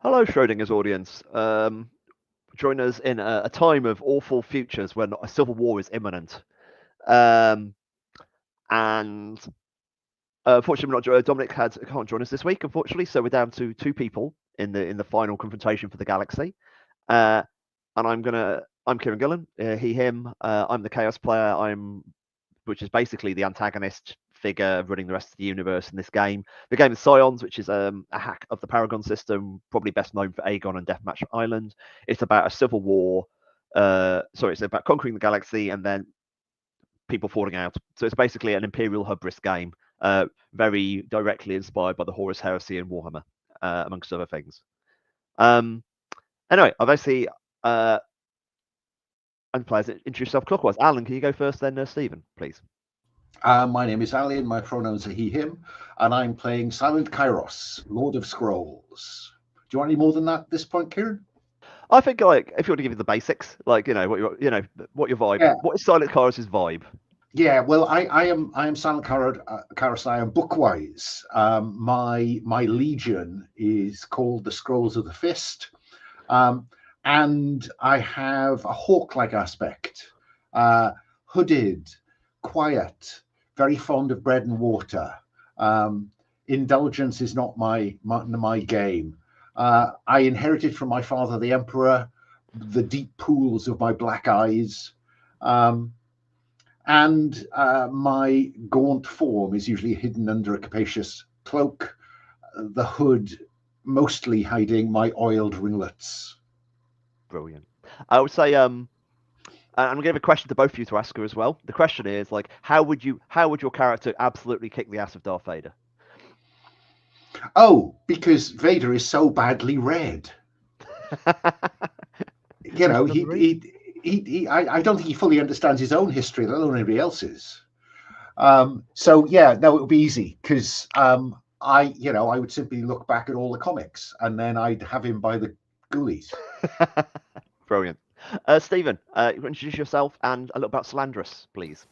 Hello, Schrodinger's audience. Join us in a time of awful futures when a civil war is imminent. And unfortunately, Dominic can't join us this week, unfortunately. So we're down to two people in the final confrontation for the galaxy. And I'm Kieron Gillen, he, him. I'm the Chaos player. Which is basically the antagonist figure running the rest of the universe in this game. The game is Scions, which is a hack of the Paragon System, probably best known for Aegon and Deathmatch Island. It's about a civil war. It's about conquering the galaxy and then people falling out. So it's basically an Imperial hubris game, very directly inspired by the Horus Hersey and Warhammer, amongst other things. Anyway, I've actually and players introduce yourself clockwise. Alan, can you go first, then Stephen, please? My name is Alan, my pronouns are he, him, and I'm playing Silent Kyros, Lord of Scrolls. Do you want any more than that at this point, Kieron? I think, like, if you want to give you the basics, like, what your vibe, yeah. What is Silent Kyros' vibe? Yeah, well, I am Silent Kyros. I am bookwise. My legion is called the Scrolls of the Fist. And I have a hawk-like aspect, hooded, quiet, very fond of bread and water. Indulgence is not my game. I inherited from my father, the Emperor, the deep pools of my black eyes. And my gaunt form is usually hidden under a capacious cloak, the hood mostly hiding my oiled ringlets. Brilliant. I would say I'm going to give a question to both of you to ask her as well. The question is, like, how would your character absolutely kick the ass of Darth Vader? Oh, because Vader is so badly read. I don't think he fully understands his own history, let alone anybody else's. So yeah, no, it would be easy because I would simply look back at all the comics and then I'd have him by the ghoulies. Brilliant. Stephen, introduce yourself and a little about Salandris, please.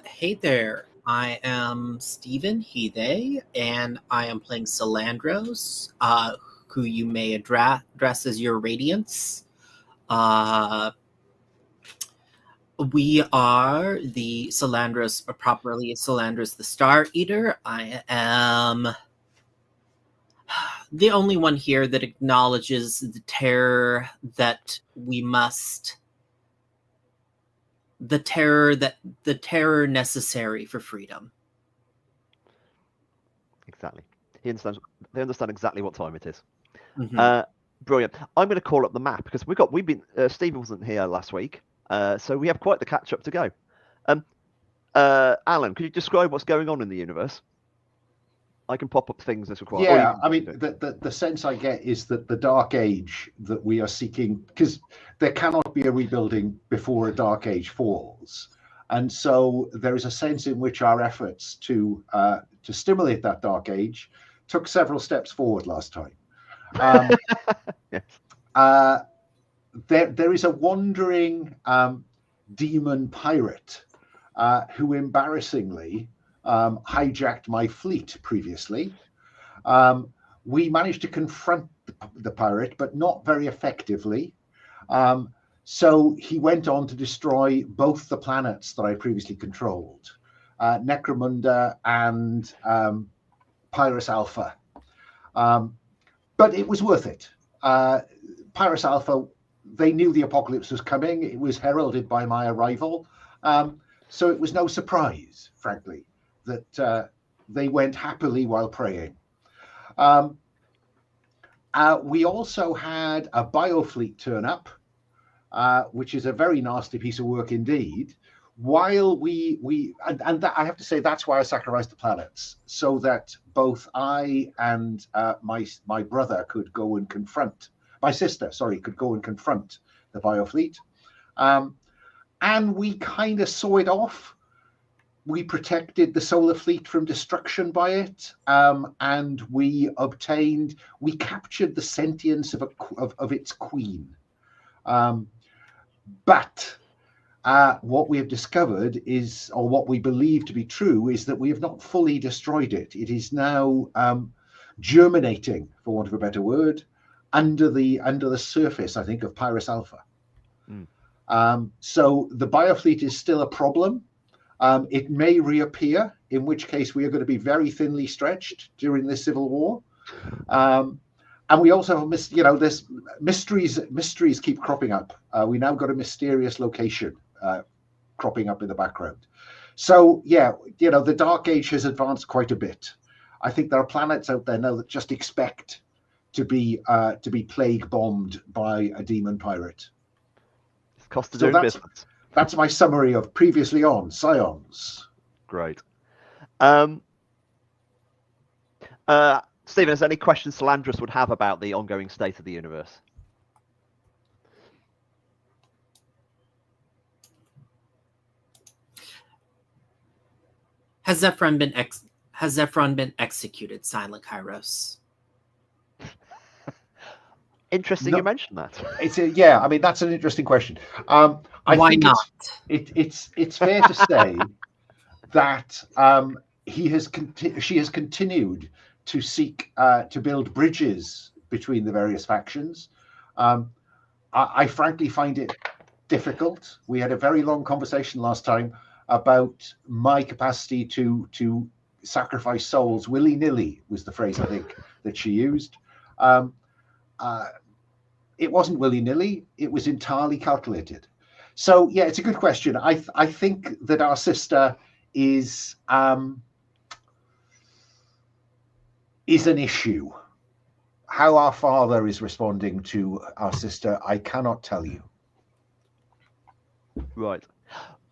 Hey there. I am Stephen, he, they, and I am playing Salandros, who you may address as your Radiance. We are the Salandros, or properly Salandros the Star Eater. I am the only one here that acknowledges the terror that we must... the terror necessary for freedom. Exactly. They understand exactly what time it is. Mm-hmm. Brilliant. I'm going to call up the map because Stephen wasn't here last week, so we have quite the catch up to go. Alan, could you describe what's going on in the universe? I can pop up things as required. Yeah, I mean, the sense I get is that the Dark Age that we are seeking, because there cannot be a rebuilding before a Dark Age falls, and so there is a sense in which our efforts to stimulate that Dark Age took several steps forward last time. Yes. There is a wandering demon pirate who embarrassingly hijacked my fleet previously. We managed to confront the pirate, but not very effectively. So he went on to destroy both the planets that I previously controlled, Necromunda and Pyrus Alpha. But it was worth it. Pyrus Alpha, they knew the apocalypse was coming. It was heralded by my arrival. So it was no surprise, frankly, that they went happily while praying. We also had a biofleet turn up, which is a very nasty piece of work indeed, while and that, I have to say that's why I sacrificed the planets, so that both I and my brother could go and confront my sister. Sorry, could go and confront the Biofleet, and we kind of saw it off. We protected the solar fleet from destruction by it, and we captured the sentience of its queen. But what we have discovered is, or what we believe to be true, is that we have not fully destroyed it. It is now germinating, for want of a better word, under the surface, I think, of Pyrus Alpha. So the Biofleet is still a problem. It may reappear, in which case we are going to be very thinly stretched during this civil war. And we also have, there's mysteries keep cropping up. We now got a mysterious location cropping up in the background. So yeah, the Dark Age has advanced quite a bit. I think there are planets out there now that just expect to be plague bombed by a demon pirate. It's cost of doing business. That's my summary of previously on Scions. Great. Stephen, is there any questions Salandros would have about the ongoing state of the universe? Has Zephyron been executed, Silent Kyros? Interesting, you mentioned that. I mean, that's an interesting question. Why not? It's fair to say that she has continued to seek to build bridges between the various factions. I frankly find it difficult. We had a very long conversation last time about my capacity to sacrifice souls willy-nilly, was the phrase I think that she used. It wasn't willy-nilly, it was entirely calculated. So yeah, it's a good question. I think that our sister is an issue. How our father is responding to our sister, I cannot tell you. Right.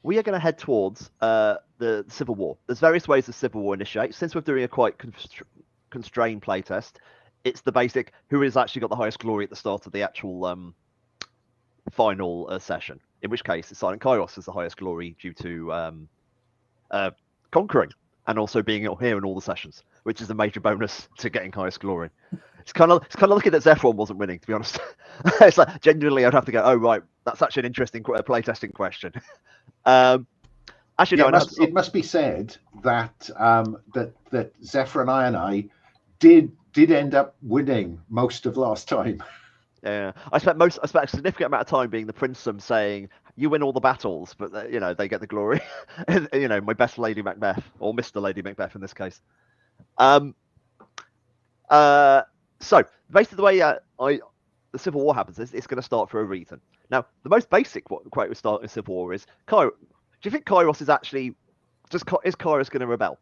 We are going to head towards the Civil War. There's various ways the Civil War initiates. Since we're doing a quite constrained playtest, it's the basic who has actually got the highest glory at the start of the actual final session. In which case, Silent Kyros has the highest glory due to conquering and also being here in all the sessions, which is a major bonus to getting highest glory. It's kind of lucky that Zephyron wasn't winning, to be honest. It's like genuinely, I'd have to go, oh right, that's actually an interesting playtesting question. Actually, no, it must be said that that Zephyron and I did end up winning most of last time. Yeah, I spent a significant amount of time being the princedom, saying you win all the battles, but they get the glory. My best Lady Macbeth, or Mr. Lady Macbeth in this case. So basically, the way the Civil War happens is it's going to start for a reason. Now, the most basic quote we start in Civil War is, do you think Kyros is actually is Kyros going to rebel?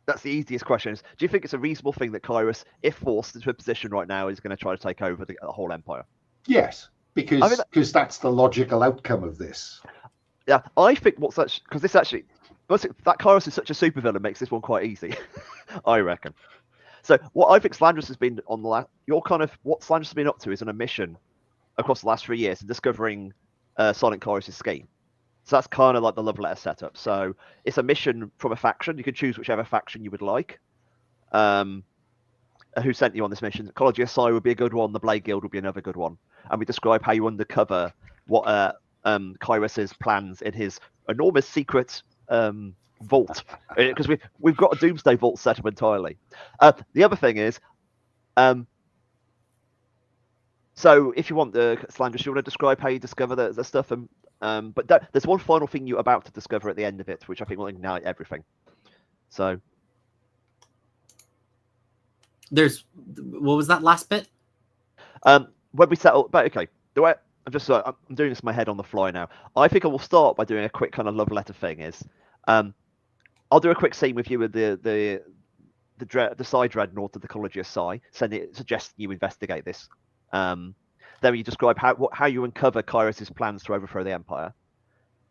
That's the easiest question. Do you think it's a reasonable thing that Kyros, if forced into a position right now, is going to try to take over the whole empire? Yes, because that's the logical outcome of this. Yeah, I think that Kyros is such a supervillain makes this one quite easy. I reckon. So what I think Salandros has been on what Salandros has been up to is on a mission across the last 3 years in discovering Silent Kyros' scheme. So that's kind of like the love letter setup. So it's a mission from a faction. You can choose whichever faction you would like. Who sent you on this mission? Ecology SI would be a good one. The Blade Guild would be another good one. And we describe how you undercover what Kyros' plans in his enormous secret vault. Because we've got a Doomsday Vault set up entirely. The other thing is, so if you want the Salandros, you want to describe how you discover the stuff, but there's one final thing you're about to discover at the end of it, which I think will ignite everything. So, what was that last bit? When we settle, but okay, I'm doing this in my head on the fly now. I think I will start by doing a quick kind of love letter thing. I'll do a quick scene with you with the side dreadnought of the Ecology SI, suggesting you investigate this. Then you describe how you uncover Kyros' plans to overthrow the Empire.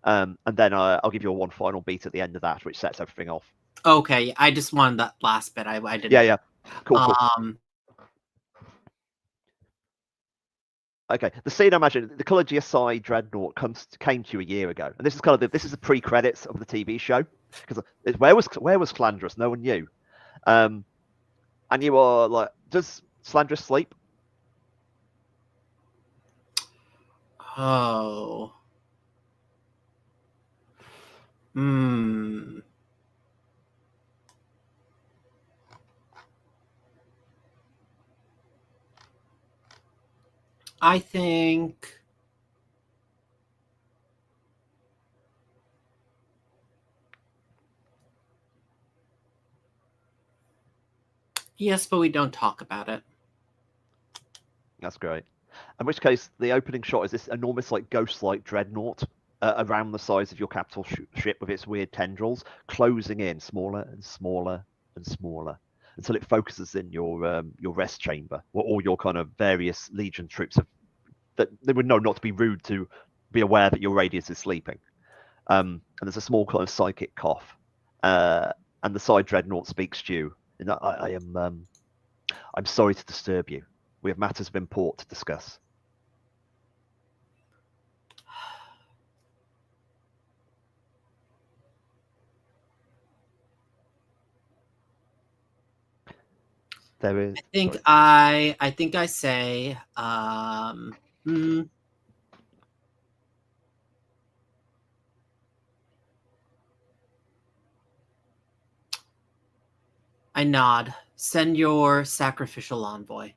And then I'll give you a one final beat at the end of that, which sets everything off. Okay, I just wanted that last bit. I didn't. Yeah. Cool. Okay, the scene I imagine, the Colour GSI Dreadnought came to you a year ago, and this is kind of this is the pre-credits of the TV show, because where was Slandrus? No one knew, and you are like, does Slandrus sleep? Oh. I think yes, but we don't talk about it. That's great. In which case, the opening shot is this enormous, like, ghost-like dreadnought around the size of your capital ship with its weird tendrils, closing in smaller and smaller and smaller until it focuses in your rest chamber, where all your kind of various Legion troops that they would know not to be rude to be aware that your radius is sleeping. And there's a small kind of psychic cough, and the side dreadnought speaks to you. And I'm sorry to disturb you. We have matters of import to discuss. There is. I think I say I nod. Send your sacrificial envoy.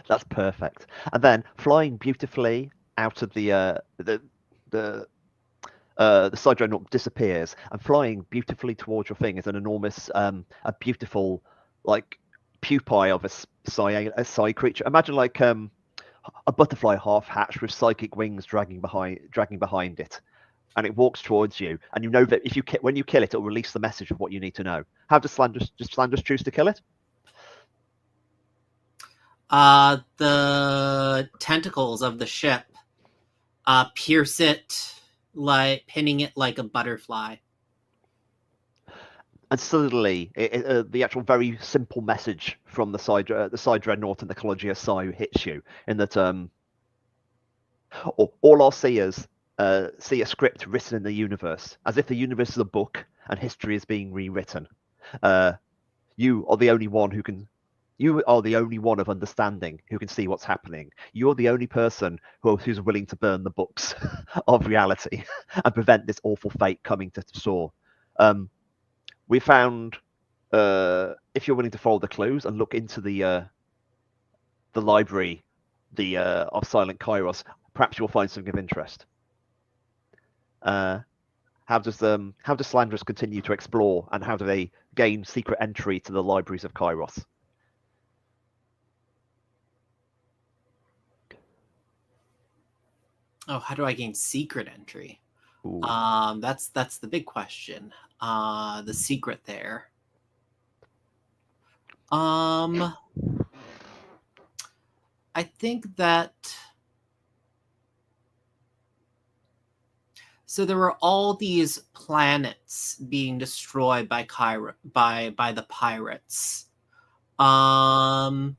That's perfect. And then flying beautifully out of the side dreadnought disappears, and flying beautifully towards your thing is an enormous, a beautiful, like, pupae of a psi creature. Imagine like a butterfly half hatched with psychic wings dragging behind it, and it walks towards you. And you know that when you kill it, it'll release the message of what you need to know. How does Slandrus choose to kill it? The tentacles of the ship pierce it, like pinning it like a butterfly. And suddenly, the actual very simple message from the side dreadnought and the Cologia Psi hits you, in that all our seers see a script written in the universe, as if the universe is a book and history is being rewritten. You are the only one who can. You are the only one of understanding who can see what's happening. You're the only person who's willing to burn the books of reality and prevent this awful fate coming to shore. We found, if you're willing to follow the clues and look into the library, of Silent Kyros, perhaps you'll find something of interest. How does Slandrus continue to explore, and how do they gain secret entry to the libraries of Kyros? Oh, how do I gain secret entry? Ooh. That's the big question. The secret there. I think that. So there were all these planets being destroyed by by the pirates. I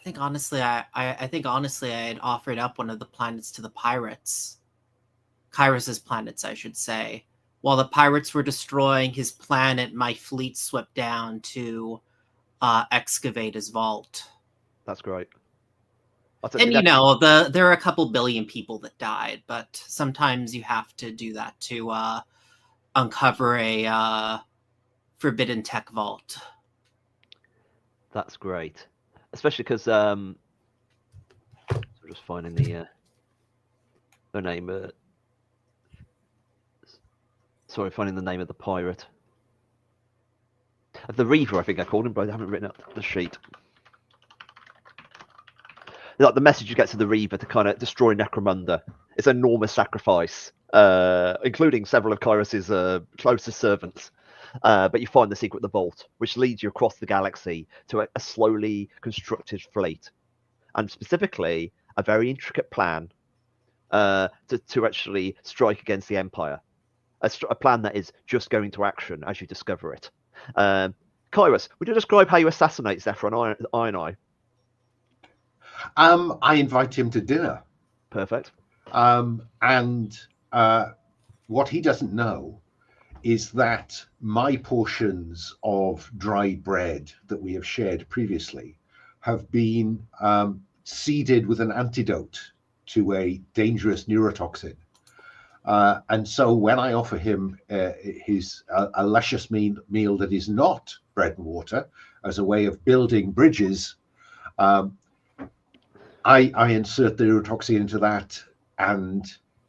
think honestly, I think honestly, I had offered up one of the planets to the pirates. Kyros's planets, I should say. While the pirates were destroying his planet, my fleet swept down to excavate his vault. That's great. And there are a couple billion people that died, but sometimes you have to do that to uncover a forbidden tech vault. That's great. Especially because we're just finding the name. Finding the name of the pirate. The Reaver, I think I called him, but I haven't written up the sheet. Like the message you get to the Reaver to kind of destroy Necromunda. It's an enormous sacrifice, including several of Kyros's closest servants. But you find the secret of the vault, which leads you across the galaxy to a slowly constructed fleet and specifically a very intricate plan to actually strike against the Empire. A plan that is just going to action as you discover it. Kyros, would you describe how you assassinate Zephyr and Iron Eye? I invite him to dinner. Perfect. And what he doesn't know is that my portions of dried bread that we have shared previously have been seeded with an antidote to a dangerous neurotoxin. And so when I offer him a luscious meal that is not bread and water as a way of building bridges, I insert the neurotoxin into that, and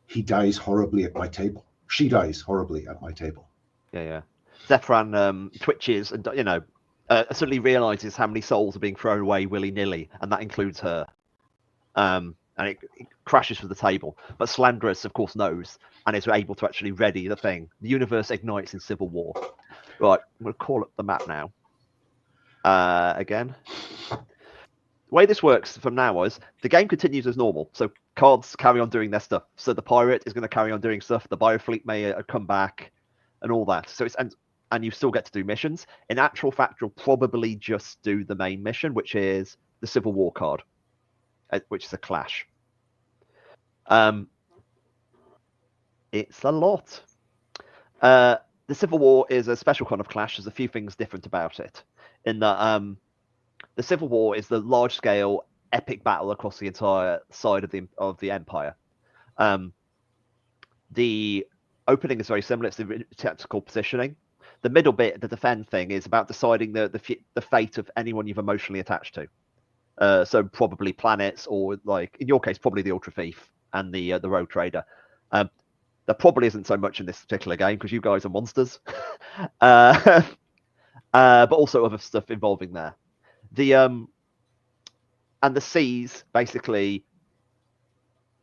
he dies horribly at my table. She dies horribly at my table. Yeah. Zephran twitches and, suddenly realizes how many souls are being thrown away willy-nilly, and that includes her. And it crashes through the table. But Slandris, of course, knows and is able to actually ready the thing. The universe ignites in civil war. Right, I'm going to call up the map now. Again. The way this works from now is the game continues as normal. So cards carry on doing their stuff. So the pirate is going to carry on doing stuff. The biofleet may come back and all that. So and you still get to do missions. In actual fact, you'll probably just do the main mission, which is the Civil War card, which is a clash. It's a lot. The Civil War is a special kind of clash. There's a few things different about it. In that the Civil War is the large-scale epic battle across the entire side of the Empire. The opening is very similar. It's the tactical positioning. The middle bit, the defend thing, is about deciding the fate of anyone you've emotionally attached to. So probably planets, or like in your case, probably the Ultra Thief and the Rogue Trader. There probably isn't so much in this particular game because you guys are monsters, but also other stuff involving there. And the seas basically,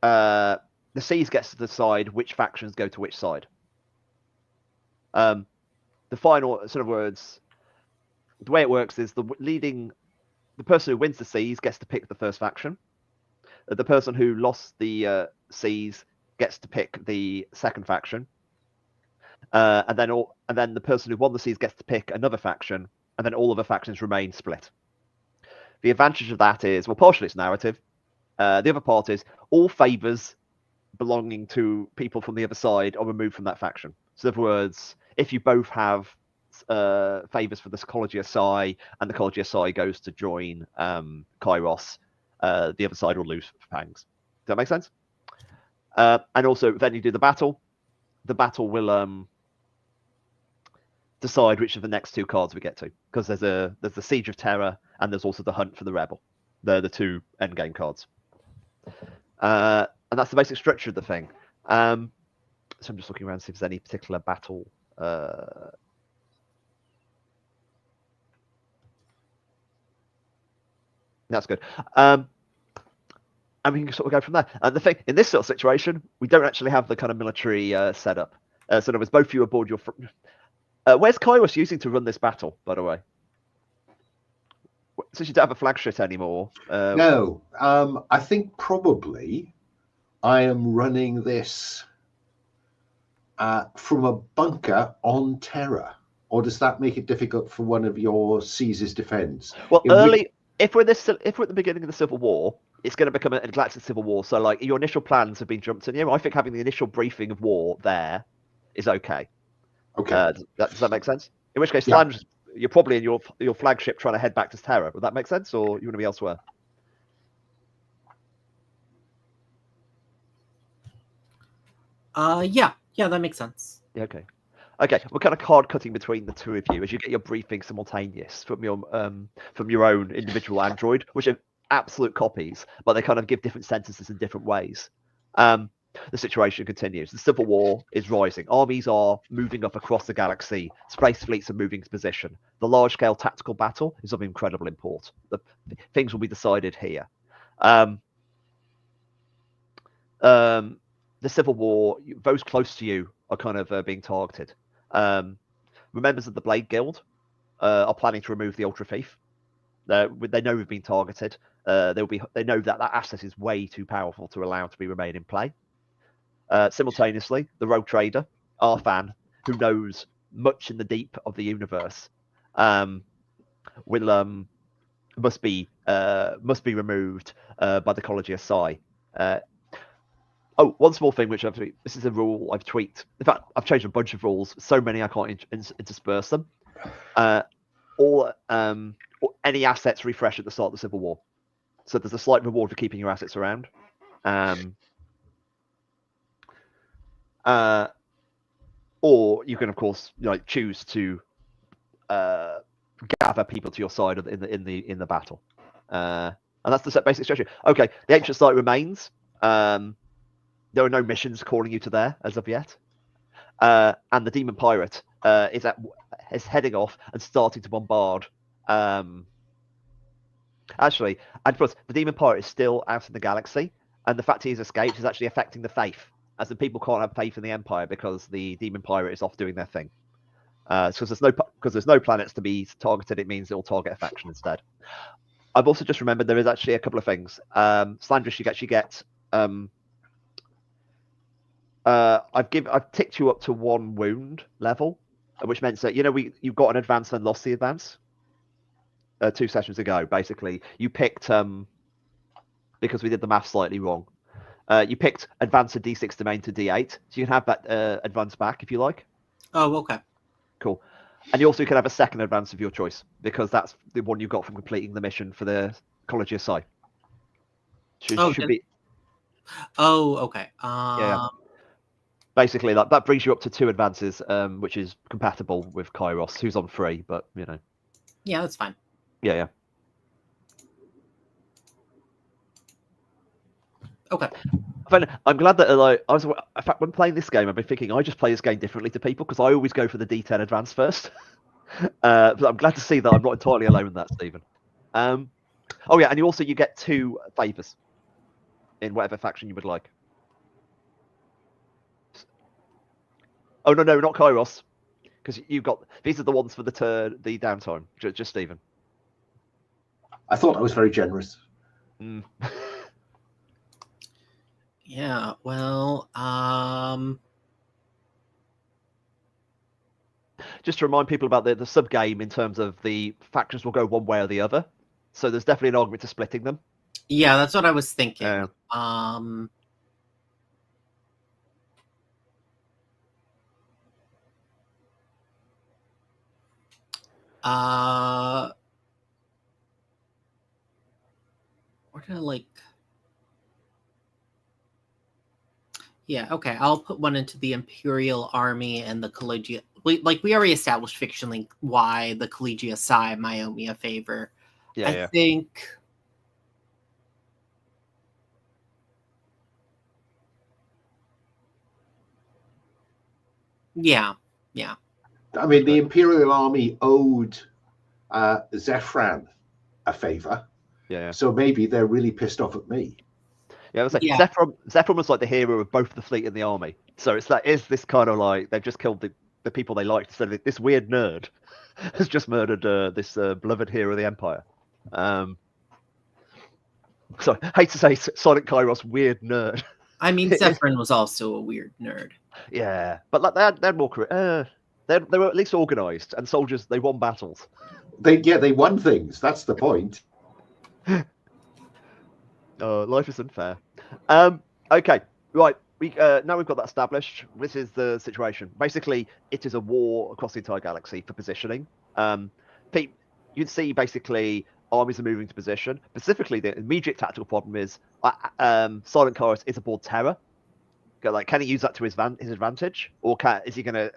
the seas gets to decide which factions go to which side. The final sort of words, the way it works is the person who wins the seas gets to pick the first faction. The person who lost the seas gets to pick the second faction. And then the person who won the seas gets to pick another faction, and then all of the factions remain split. The advantage of that is, well, partially it's narrative. The other part is all favors belonging to people from the other side are removed from that faction. So in other words, if you both have favors for the Psychology of Psi, and the Psychology of Psi goes to join Kyros, the other side will lose Fangs. Does that make sense? And also, then you do the battle. The battle will decide which of the next two cards we get to, because there's the Siege of Terror and there's also the Hunt for the Rebel. They're the two endgame cards, and that's the basic structure of the thing. So I'm just looking around to see if there's any particular battle. That's good. And we can sort of go from there. And the thing in this sort of situation, we don't actually have the kind of military setup. So in other words, both of you aboard your. Where's Kyros using to run this battle, by the way? Since you don't have a flagship anymore. No, I think probably I am running this from a bunker on Terra. Or does that make it difficult for one of your Caesar's defense? Well, if we're at the beginning of the Civil War, it's going to become a galactic civil war. So, like, your initial plans have been jumped in. I think having the initial briefing of war there is okay. Okay. Does that make sense? In which case, Yeah. you're probably in your flagship trying to head back to Terra. Would that make sense, or you want to be elsewhere? Yeah, that makes sense. Yeah, okay. We're kind of card cutting between the two of you as you get your briefing simultaneous from your own individual android, which are absolute copies, but they kind of give different sentences in different ways. The situation continues. The Civil War is rising. Armies are moving up across the galaxy. Space fleets are moving to position. The large-scale tactical battle is of incredible import. Things will be decided here. The Civil War, those close to you are kind of being targeted. Members of the Blade Guild are planning to remove the Ultra Thief. They know we've been targeted. They know that asset is way too powerful to allow to be remain in play. Simultaneously, the rogue trader, our fan, who knows much in the deep of the universe, must be removed by the College of Psi. One small thing, this is a rule I've tweaked. In fact, I've changed a bunch of rules. So many I can't intersperse them. Any assets refresh at the start of the Civil War. So there's a slight reward for keeping your assets around. Or you can, of course, choose to gather people to your side in the battle. And that's the basic strategy. Okay, the ancient site remains. There are no missions calling you to there as of yet. And the demon pirate is heading off and starting to bombard. Actually, and plus, the demon pirate is still out in the galaxy, and the fact he has escaped is actually affecting the faith, as the people can't have faith in the Empire because the demon pirate is off doing their thing. Because there's no planets to be targeted, it means it will target a faction instead. I've also just remembered there is actually a couple of things. Slandrish, you actually get. I've ticked you up to 1 wound level, which meant that you've got an advance and lost the advance 2 sessions ago. Basically, you picked because we did the math slightly wrong. You picked advance a D6 domain to D8, so you can have that advance back if you like. Oh, okay. Cool. And you also can have a second advance of your choice because that's the one you got from completing the mission for the College of Psi. Should be. Oh, okay. Yeah. Basically, that brings you up to 2 advances, which is compatible with Kyros, who's on 3, but Yeah, that's fine. Yeah. Okay. I'm glad that in fact, when playing this game, I've been thinking I just play this game differently to people because I always go for the D10 advance first. But I'm glad to see that I'm not entirely alone in that, Stephen. And you get 2 favors in whatever faction you would like. Oh no, not Kyros, because these are the ones for the downtime. Just Stephen. I thought I was very generous. Yeah, well, just to remind people about the sub game in terms of the factions will go one way or the other. So there's definitely an argument to splitting them. Yeah, that's what I was thinking. Where did I Yeah, okay. I'll put one into the Imperial Army and the Collegia. We already established fictionally why the Collegia Psi might owe me a favor. I think. Yeah. I mean, the Imperial Army owed Zephran a favor. Yeah. So maybe they're really pissed off at me. Yeah, I was like, Zephran was like the hero of both the fleet and the army. So it's this kind of like they've just killed the people they liked. So this weird nerd has just murdered this beloved hero of the Empire. So hate to say, Sonic Kyros, weird nerd. I mean, Zephran was also a weird nerd. Yeah, but they had more career. They were at least organized, and soldiers they won battles. They won things. That's the point. Life is unfair. Okay, right. Now we've got that established. This is the situation. Basically, it is a war across the entire galaxy for positioning. You'd see basically armies are moving to position. Specifically, the immediate tactical problem is Silent Kyros is aboard Terror. Like, can he use that to his advantage, or is he gonna,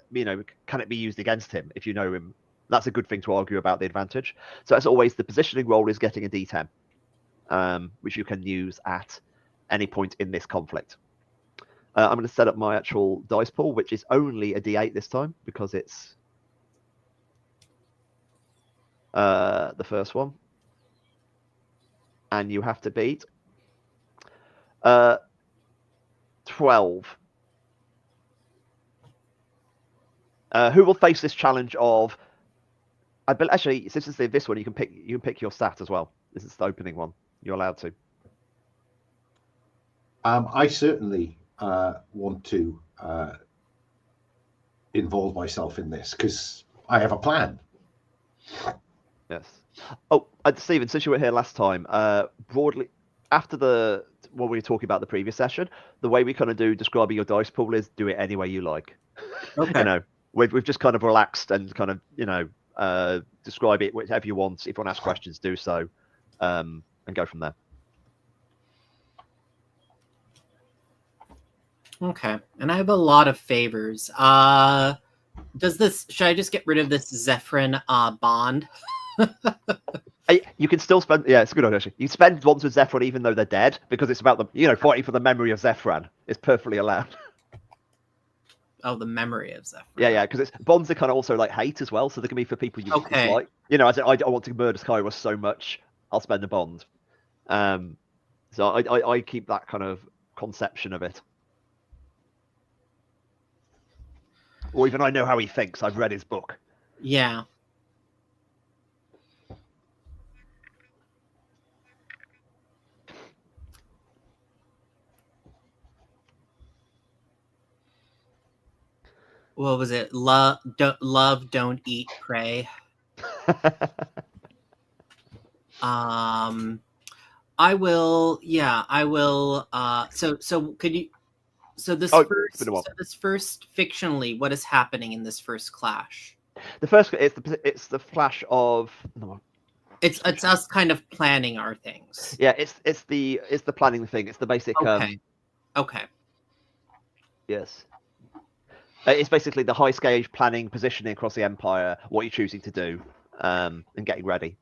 can it be used against him if you know him? That's a good thing to argue about the advantage. So as always, the positioning roll is getting a D10. Which you can use at any point in this conflict. I'm going to set up my actual dice pool, which is only a D8 this time because it's the first one. And you have to beat 12. Who will face this challenge of But actually, since it's this one, you can pick your stat as well. This is the opening one. You're allowed to. I certainly want to involve myself in this because I have a plan. Yes. Oh, Stephen, since you were here last time, broadly after what we were talking about the previous session, the way we kind of do describing your dice pool is do it any way you like. Okay. You know, we've just kind of relaxed and kind of describe it whatever you want. If you want to ask questions, do so, and go from there. Okay, and I have a lot of favors. Should I just get rid of this Zephyrin bond? You can still spend. Yeah, it's a good idea. Actually, you spend bonds with Zephyrin even though they're dead because it's about fighting for the memory of Zephyrin. It's perfectly allowed. Oh, the memory of Zephyrin. Yeah, because it's bonds are kind of also like hate as well, so they can be for people you dislike. I want to murder Kyros so much, I'll spend a bond. So I keep that kind of conception of it. Or even I know how he thinks. I've read his book. Yeah. What was it? Love, don't eat, pray. I will. Yeah, I will. So could you? So this first fictionally, what is happening in this first clash? It's the flash of. No. It's us kind of planning our things. Yeah, it's the planning thing. It's the basic. Okay. Yes. It's basically the high stage planning, positioning across the empire, what you're choosing to do, and getting ready.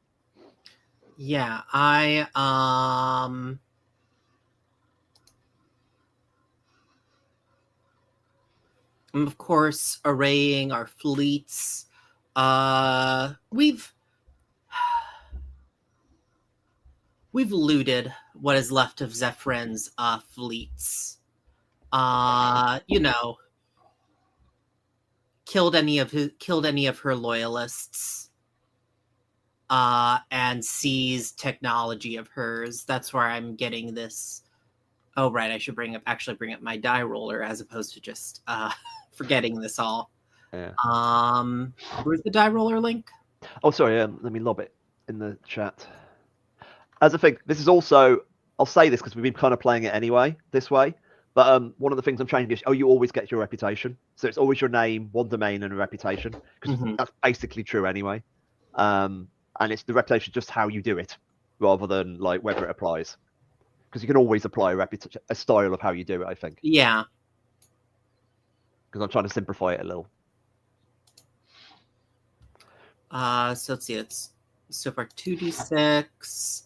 Yeah, of course, arraying our fleets. We've looted what is left of Zephyrin's fleets. Killed any of her loyalists. And seized technology of hers. That's where I'm getting this. Oh, right. I should bring up my die roller as opposed to just forgetting this all. Yeah. Where's the die roller link? Oh, sorry. Let me lob it in the chat. As a thing, this is also. I'll say this because we've been kind of playing it anyway this way. But one of the things I'm changing is, you always get your reputation. So it's always your name, one domain, and a reputation because that's basically true anyway. And it's the reputation just how you do it, rather than like whether it applies. Because you can always apply a style of how you do it, I think. Yeah. Because I'm trying to simplify it a little. So let's see. It's so far 2d6,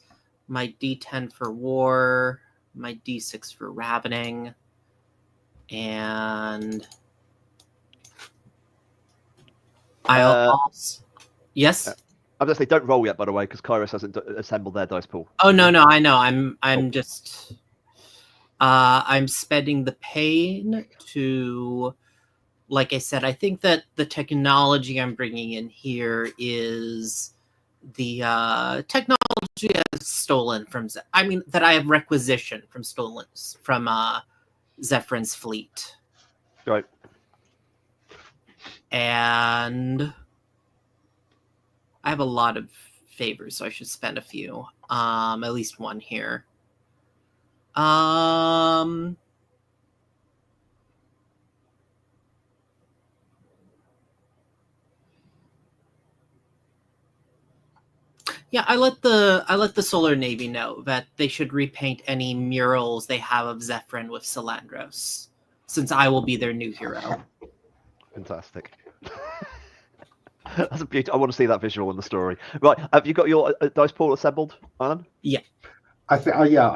my d10 for war, my d6 for ravening, and I'll also... Yes. I'm gonna say don't roll yet, by the way, because Kyros hasn't assembled their dice pool. Oh no, I know. I'm just I'm spending the pain to, like I said, I think that the technology I'm bringing in here is the technology I've stolen from. That I have requisitioned from Zephyrin's fleet. Right. And I have a lot of favors, so I should spend a few. At least one here. Yeah, I let the Solar Navy know that they should repaint any murals they have of Zephyrin with Salandros, since I will be their new hero. Fantastic. That's a beauty. I want to see that visual in the story. Right, have you got your dice pool assembled, Alan? Yeah. I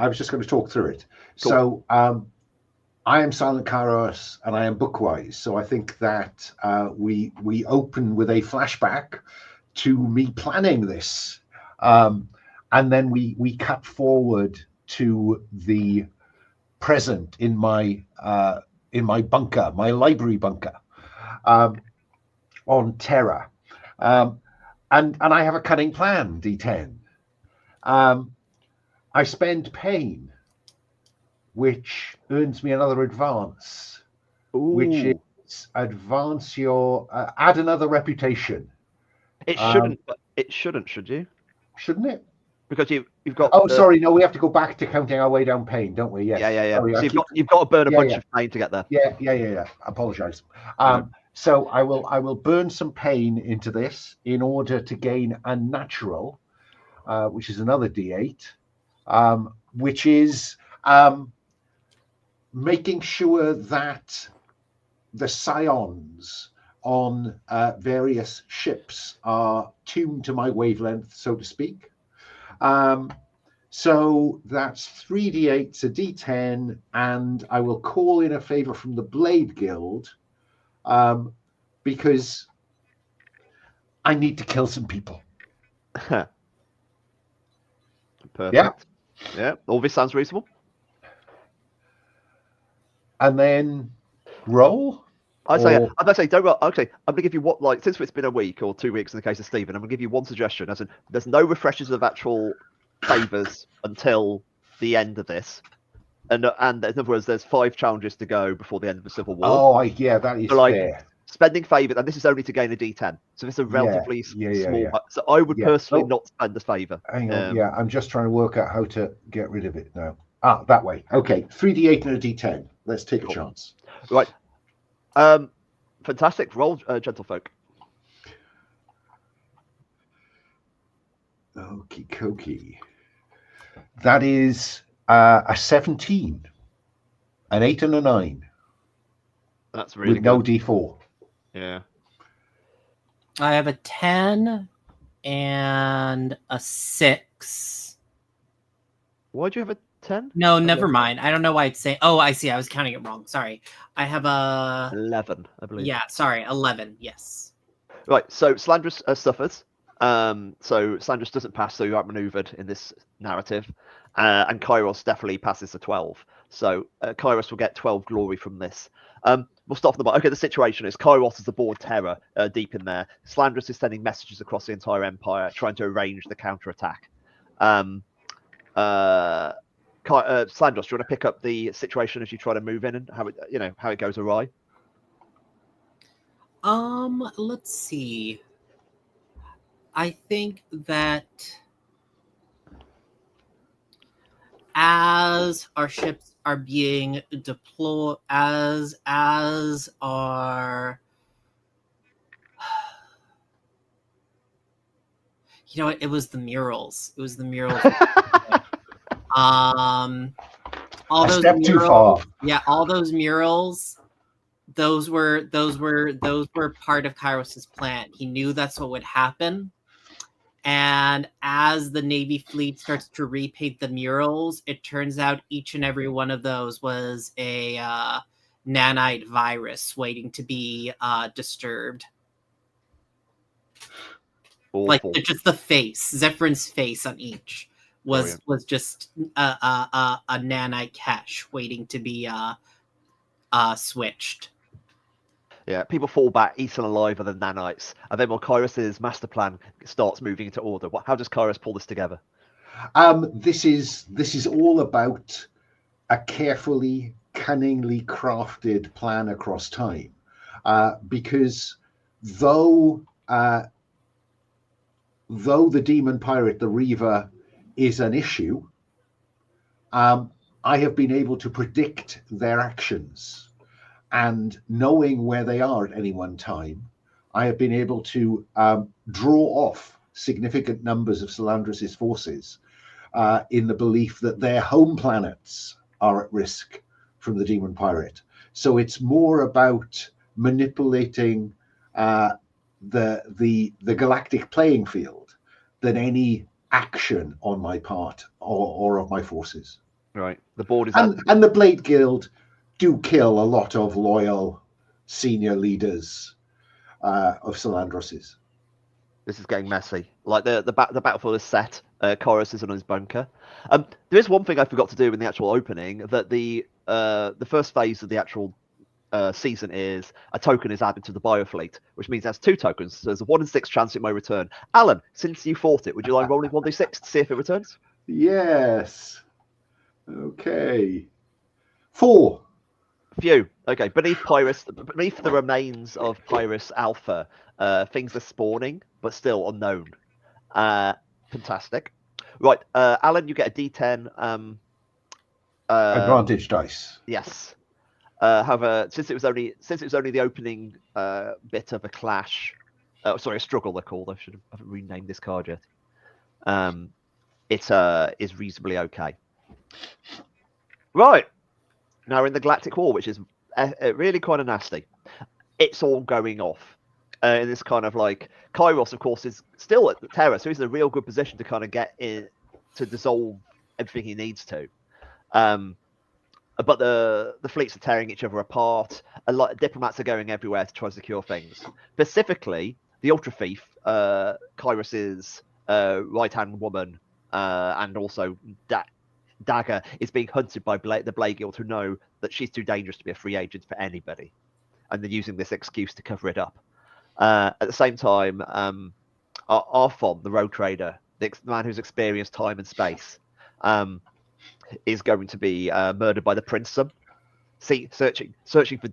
was just going to talk through it. Cool. So I am Silent Kyros and I am Bookwise. So I think that we open with a flashback to me planning this. And then we cut forward to the present in my bunker, my library bunker, on Terra. and I have a cunning plan, D10. I spend pain, which earns me another advance, which Ooh. is advance your add another reputation. It shouldn't. But it shouldn't, should you? Shouldn't it? Because you've got. Oh, sorry. No, we have to go back to counting our way down pain, don't we? Yes. Yeah. Sorry, So you've got to burn a bunch of pain to get there. Yeah. I apologize. So I will burn some pain into this in order to gain a natural, which is another D8, which is making sure that the Scions on various ships are tuned to my wavelength, so to speak. So that's 3d8s, a d10, and I will call in a favor from the Blade Guild because I need to kill some people. Perfect. Yeah, all this sounds reasonable. And then roll. I'd say don't roll. Okay, I'm gonna give you what, like, since it's been a week or 2 weeks in the case of Stephen, I'm gonna give you one suggestion. As in, there's no refreshers of actual favors until the end of this, and in other words, there's 5 challenges to go before the end of the Civil War. Oh, that is fair. Spending favor, and this is only to gain a D10, so it's a relatively small. So I would personally not spend the favor. Hang on, I'm just trying to work out how to get rid of it now. That way. Okay, 3d8 and a d10. Let's take a chance. Right. Fantastic. Roll, gentlefolk. Okie dokie. That is a 17, an 8 and a 9. That's really with good. No d4. Yeah. I have a 10 and a 6. Why'd you have a 10? No, never mind. I don't know why it's saying. Oh, I see. I was counting it wrong. Sorry. I have a 11, I believe. Yeah, sorry, 11. Yes. Right. So Slandrus suffers. So Slandrus doesn't pass, so you're outmaneuvered in this narrative. And Kyros definitely passes to 12. So Kyros will get 12 glory from this. We'll stop the bottom. Okay, the situation is Kyros is the board terror deep in there. Slandrus is sending messages across the entire empire, trying to arrange the counterattack. Slandros, do you want to pick up the situation as you try to move in and how it goes awry? Let's see. I think that as our ships are being deployed, as our it was the murals. It was the murals. All those step murals, too far. Yeah, all those murals. Those were part of Kyros's plan. He knew that's what would happen. And as the Navy fleet starts to repaint the murals, it turns out each and every one of those was a nanite virus waiting to be disturbed. Awful. Like just the face, Zephyr's face on each was just a nanite cache waiting to be switched. Yeah, people fall back, eaten alive are the nanites. And then when Kyros' master plan starts moving into order, how does Kyros pull this together? This is all about a carefully, cunningly crafted plan across time. Because though the demon pirate, the Reaver, is an issue, I have been able to predict their actions. And knowing where they are at any one time, I have been able to draw off significant numbers of Salandrus' forces in the belief that their home planets are at risk from the demon pirate. So it's more about manipulating the galactic playing field than any action on my part or of my forces. Right. The board is and the Blade Guild do kill a lot of loyal senior leaders of Salandros's. This is getting messy. Like the battlefield is set. Kyros is in his bunker. There is one thing I forgot to do in the actual opening, that the first phase of the actual season is a token is added to the biofleet, which means there's 2 tokens. So there's a 1 in 6 chance it may return. Alan, since you fought it, would you like rolling 1d6 to see if it returns? Yes. Okay. 4. Phew. Okay. Beneath the remains of Pyrus Alpha, things are spawning, but still unknown. Fantastic. Right, Alan, you get a D10. Advantage dice. Yes. However, since it was only the opening bit of a clash, sorry, a struggle they're called. I haven't renamed this card yet. It is reasonably okay. Right. Now we're in the Galactic War, which is really kind of nasty. It's all going off. In this kind of like Kyros, of course, is still at the Terror, so he's in a real good position to kind of get in to dissolve everything he needs to. But the fleets are tearing each other apart. A lot of diplomats are going everywhere to try to secure things. Specifically, the Ultra Thief, Kyros's right-hand woman, and also Dagger, is being hunted by the Blade Guild, who know that she's too dangerous to be a free agent for anybody, and they're using this excuse to cover it up. At the same time, Arfon, the rogue trader, the man who's experienced time and space, is going to be murdered by the Princedom. Searching for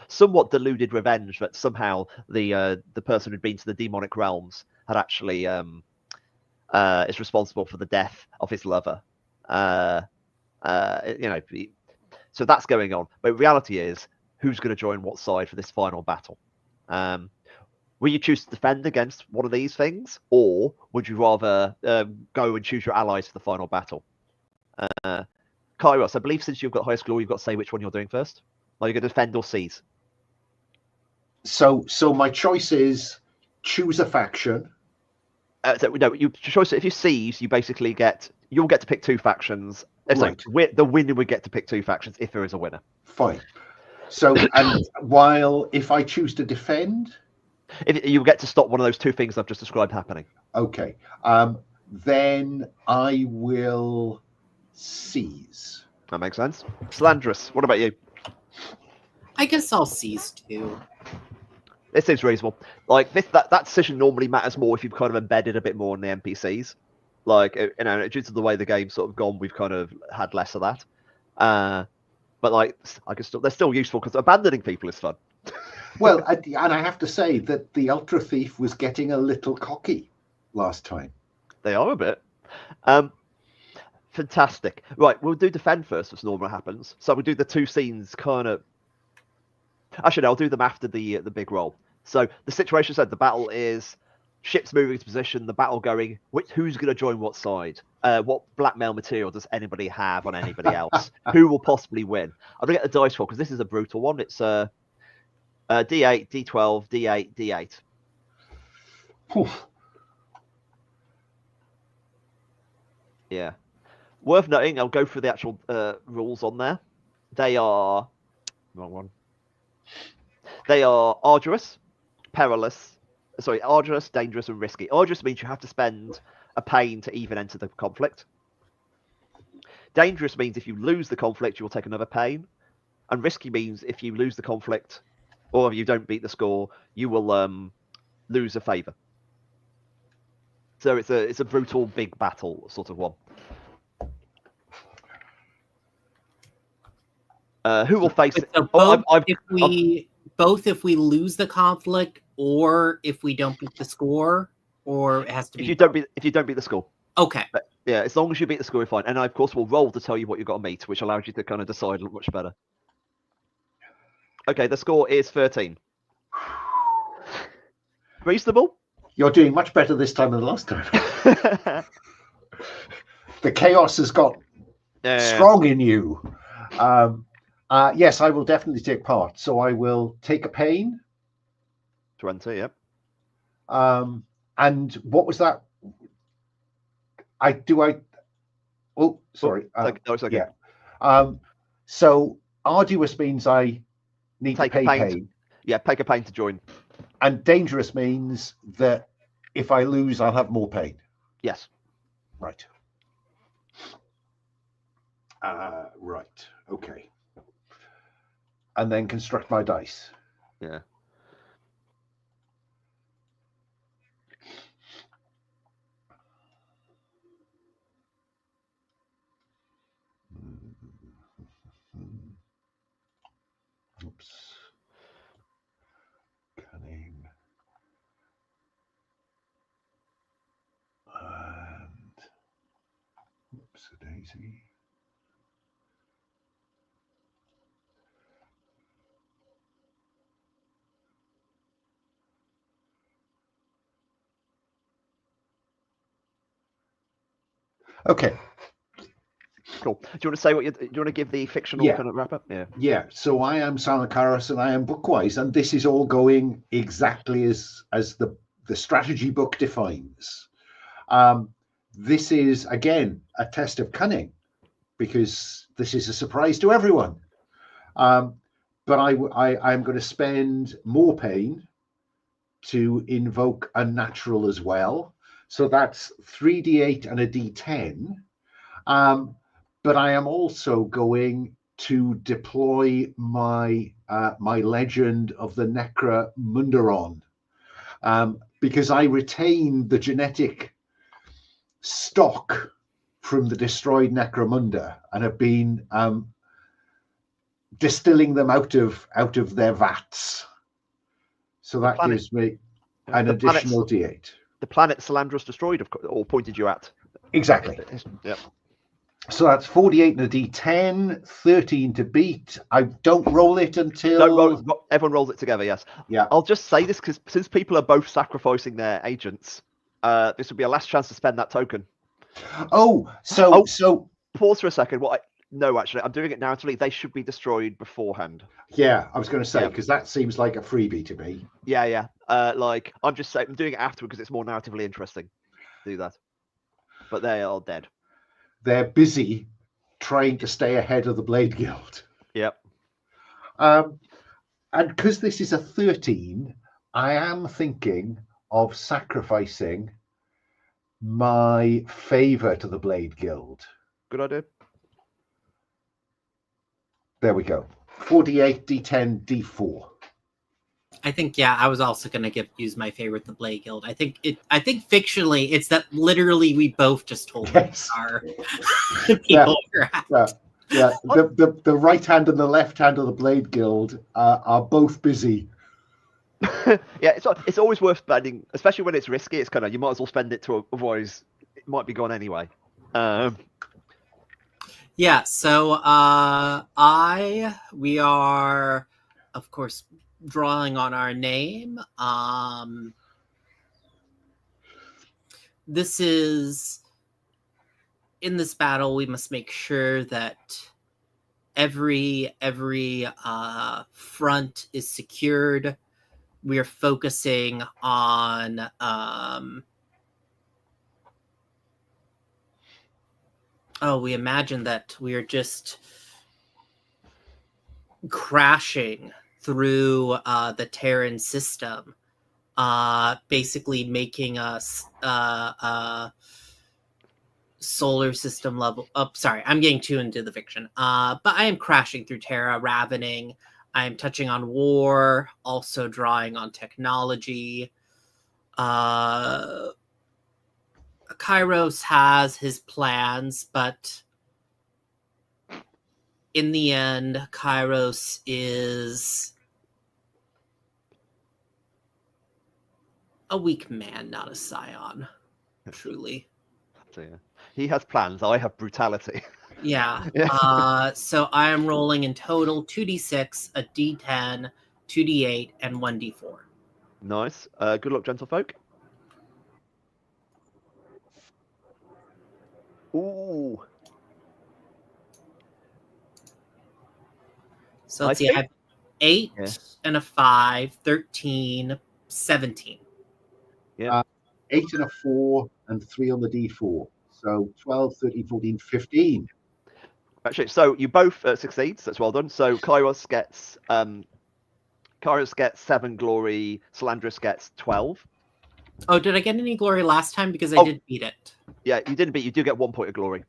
somewhat deluded revenge that somehow the person who'd been to the demonic realms had actually is responsible for the death of his lover. So that's going on. But reality is, who's going to join what side for this final battle? Will you choose to defend against one of these things, or would you rather go and choose your allies for the final battle? Kyros, I believe since you've got high school, you've got to say which one you're doing first. Are you going to defend or seize? So my choice is choose a faction. If you seize, you basically you'll get to pick 2 factions. Right. The winner would get to pick 2 factions if there is a winner. Fine. So, and while if I choose to defend, you get to stop one of those 2 things I've just described happening. Okay. Then I will seize. That makes sense. Slandrus, what about you? I guess I'll seize too. This seems reasonable. Like that decision normally matters more if you've kind of embedded a bit more in the NPCs. Like, due to the way the game's sort of gone, we've kind of had less of that. But like, they're still useful because abandoning people is fun. Well, and I have to say that the Ultra Thief was getting a little cocky last time. They are a bit. Fantastic. Right, we'll do defend first, as normal happens. So we'll do the 2 scenes kind of. Actually, no, I'll do them after the big roll. So the situation said the battle is ships moving to position, the battle going. Who's going to join what side? What blackmail material does anybody have on anybody else? Who will possibly win? I'm going to get the dice roll because this is a brutal one. It's D8, D12, D8, D8. Oof. Yeah. Worth noting, I'll go through the actual rules on there. They are... Wrong one. They are arduous, dangerous, and risky. Arduous means you have to spend a pain to even enter the conflict. Dangerous means if you lose the conflict, you will take another pain. And risky means if you lose the conflict or if you don't beat the score, you will lose a favor. So it's a brutal big battle sort of one. Who will face it? Both if we lose the conflict or if we don't beat the score, or it has to be if you don't beat the score. Okay. But, yeah, as long as you beat the score, you're fine. And I, of course, will roll to tell you what you've got to meet, which allows you to kind of decide much better. Okay, the score is 13. Reasonable? You're doing much better this time than last time. The chaos has got strong in you. Yes, I will definitely take part. So I will take a pain. 20, yep. And what was that? Oh, sorry. No, it's okay. Yeah. So arduous means I need to pay pain. Yeah, take a pain to join. And dangerous means that if I lose, I'll have more pain. Yes. Right. Right. Okay. and then construct my dice. Yeah. Oops. Cunning. And oops, a daisy. Okay. Cool. Do you want to say what do you want to give the fictional kind of wrap up? Yeah. Yeah. So I am Simon Kyros, and I am Bookwise, and this is all going exactly as the strategy book defines. This is again a test of cunning, because this is a surprise to everyone. But I'm going to spend more pain to invoke a natural as well. So that's 3d8 and a d10. But I am also going to deploy my my legend of the Necra Mundaron, because I retain the genetic stock from the destroyed Necromunda and have been distilling them out of their vats. So that gives me an additional d8. The planet Salandros destroyed, of course, or pointed you at. Exactly. Yep. So that's 48 and a d10, 13 to beat. I don't roll it until... Everyone rolls it together, yes. Yeah. I'll just say this, because since people are both sacrificing their agents, this would be a last chance to spend that token. So pause for a second. No, actually, I'm doing it narratively. They should be destroyed beforehand. Yeah, I was going to say, because that seems like a freebie to me. Yeah. I'm just saying, I'm doing it afterward because it's more narratively interesting to do that. But they are dead. They're busy trying to stay ahead of the Blade Guild. Yep. And because this is a 13, I am thinking of sacrificing my favor to the Blade Guild. Good idea. There we go. 48, d10, d4. I think, yeah, I was also going to use my favorite, the Blade Guild. I think fictionally, it's that literally we both just told our people we're at. Yeah. The right hand and the left hand of the Blade Guild are both busy. Yeah, it's always worth spending, especially when it's risky. It's kind of, you might as well spend it otherwise it might be gone anyway. Yeah, so we are, of course, drawing on our name. This is, in this battle, we must make sure that every front is secured. We are focusing on we imagine that we are just crashing through the Terran system, basically making us solar system level. Oh, sorry, I'm getting too into the fiction. But I am crashing through Terra, ravening. I am touching on war, also drawing on technology. Kyros has his plans, but in the end, Kyros is a weak man, not a scion. Truly. He has plans. I have brutality. Yeah. So I am rolling in total 2d6, a d10, 2d8, and 1d4. Nice. Good luck, gentlefolk. Ooh. So let's see, I have 8 and a 5, 13, 17. Yeah. 8 and a 4 and 3 on the d4. So 12, 13, 14, 15. Actually, so you both succeed. So that's well done. So Kyros gets 7 glory. Salandros gets 12. Oh, did I get any glory last time? Because I did beat it. Yeah, you didn't beat. You do get 1 point of glory.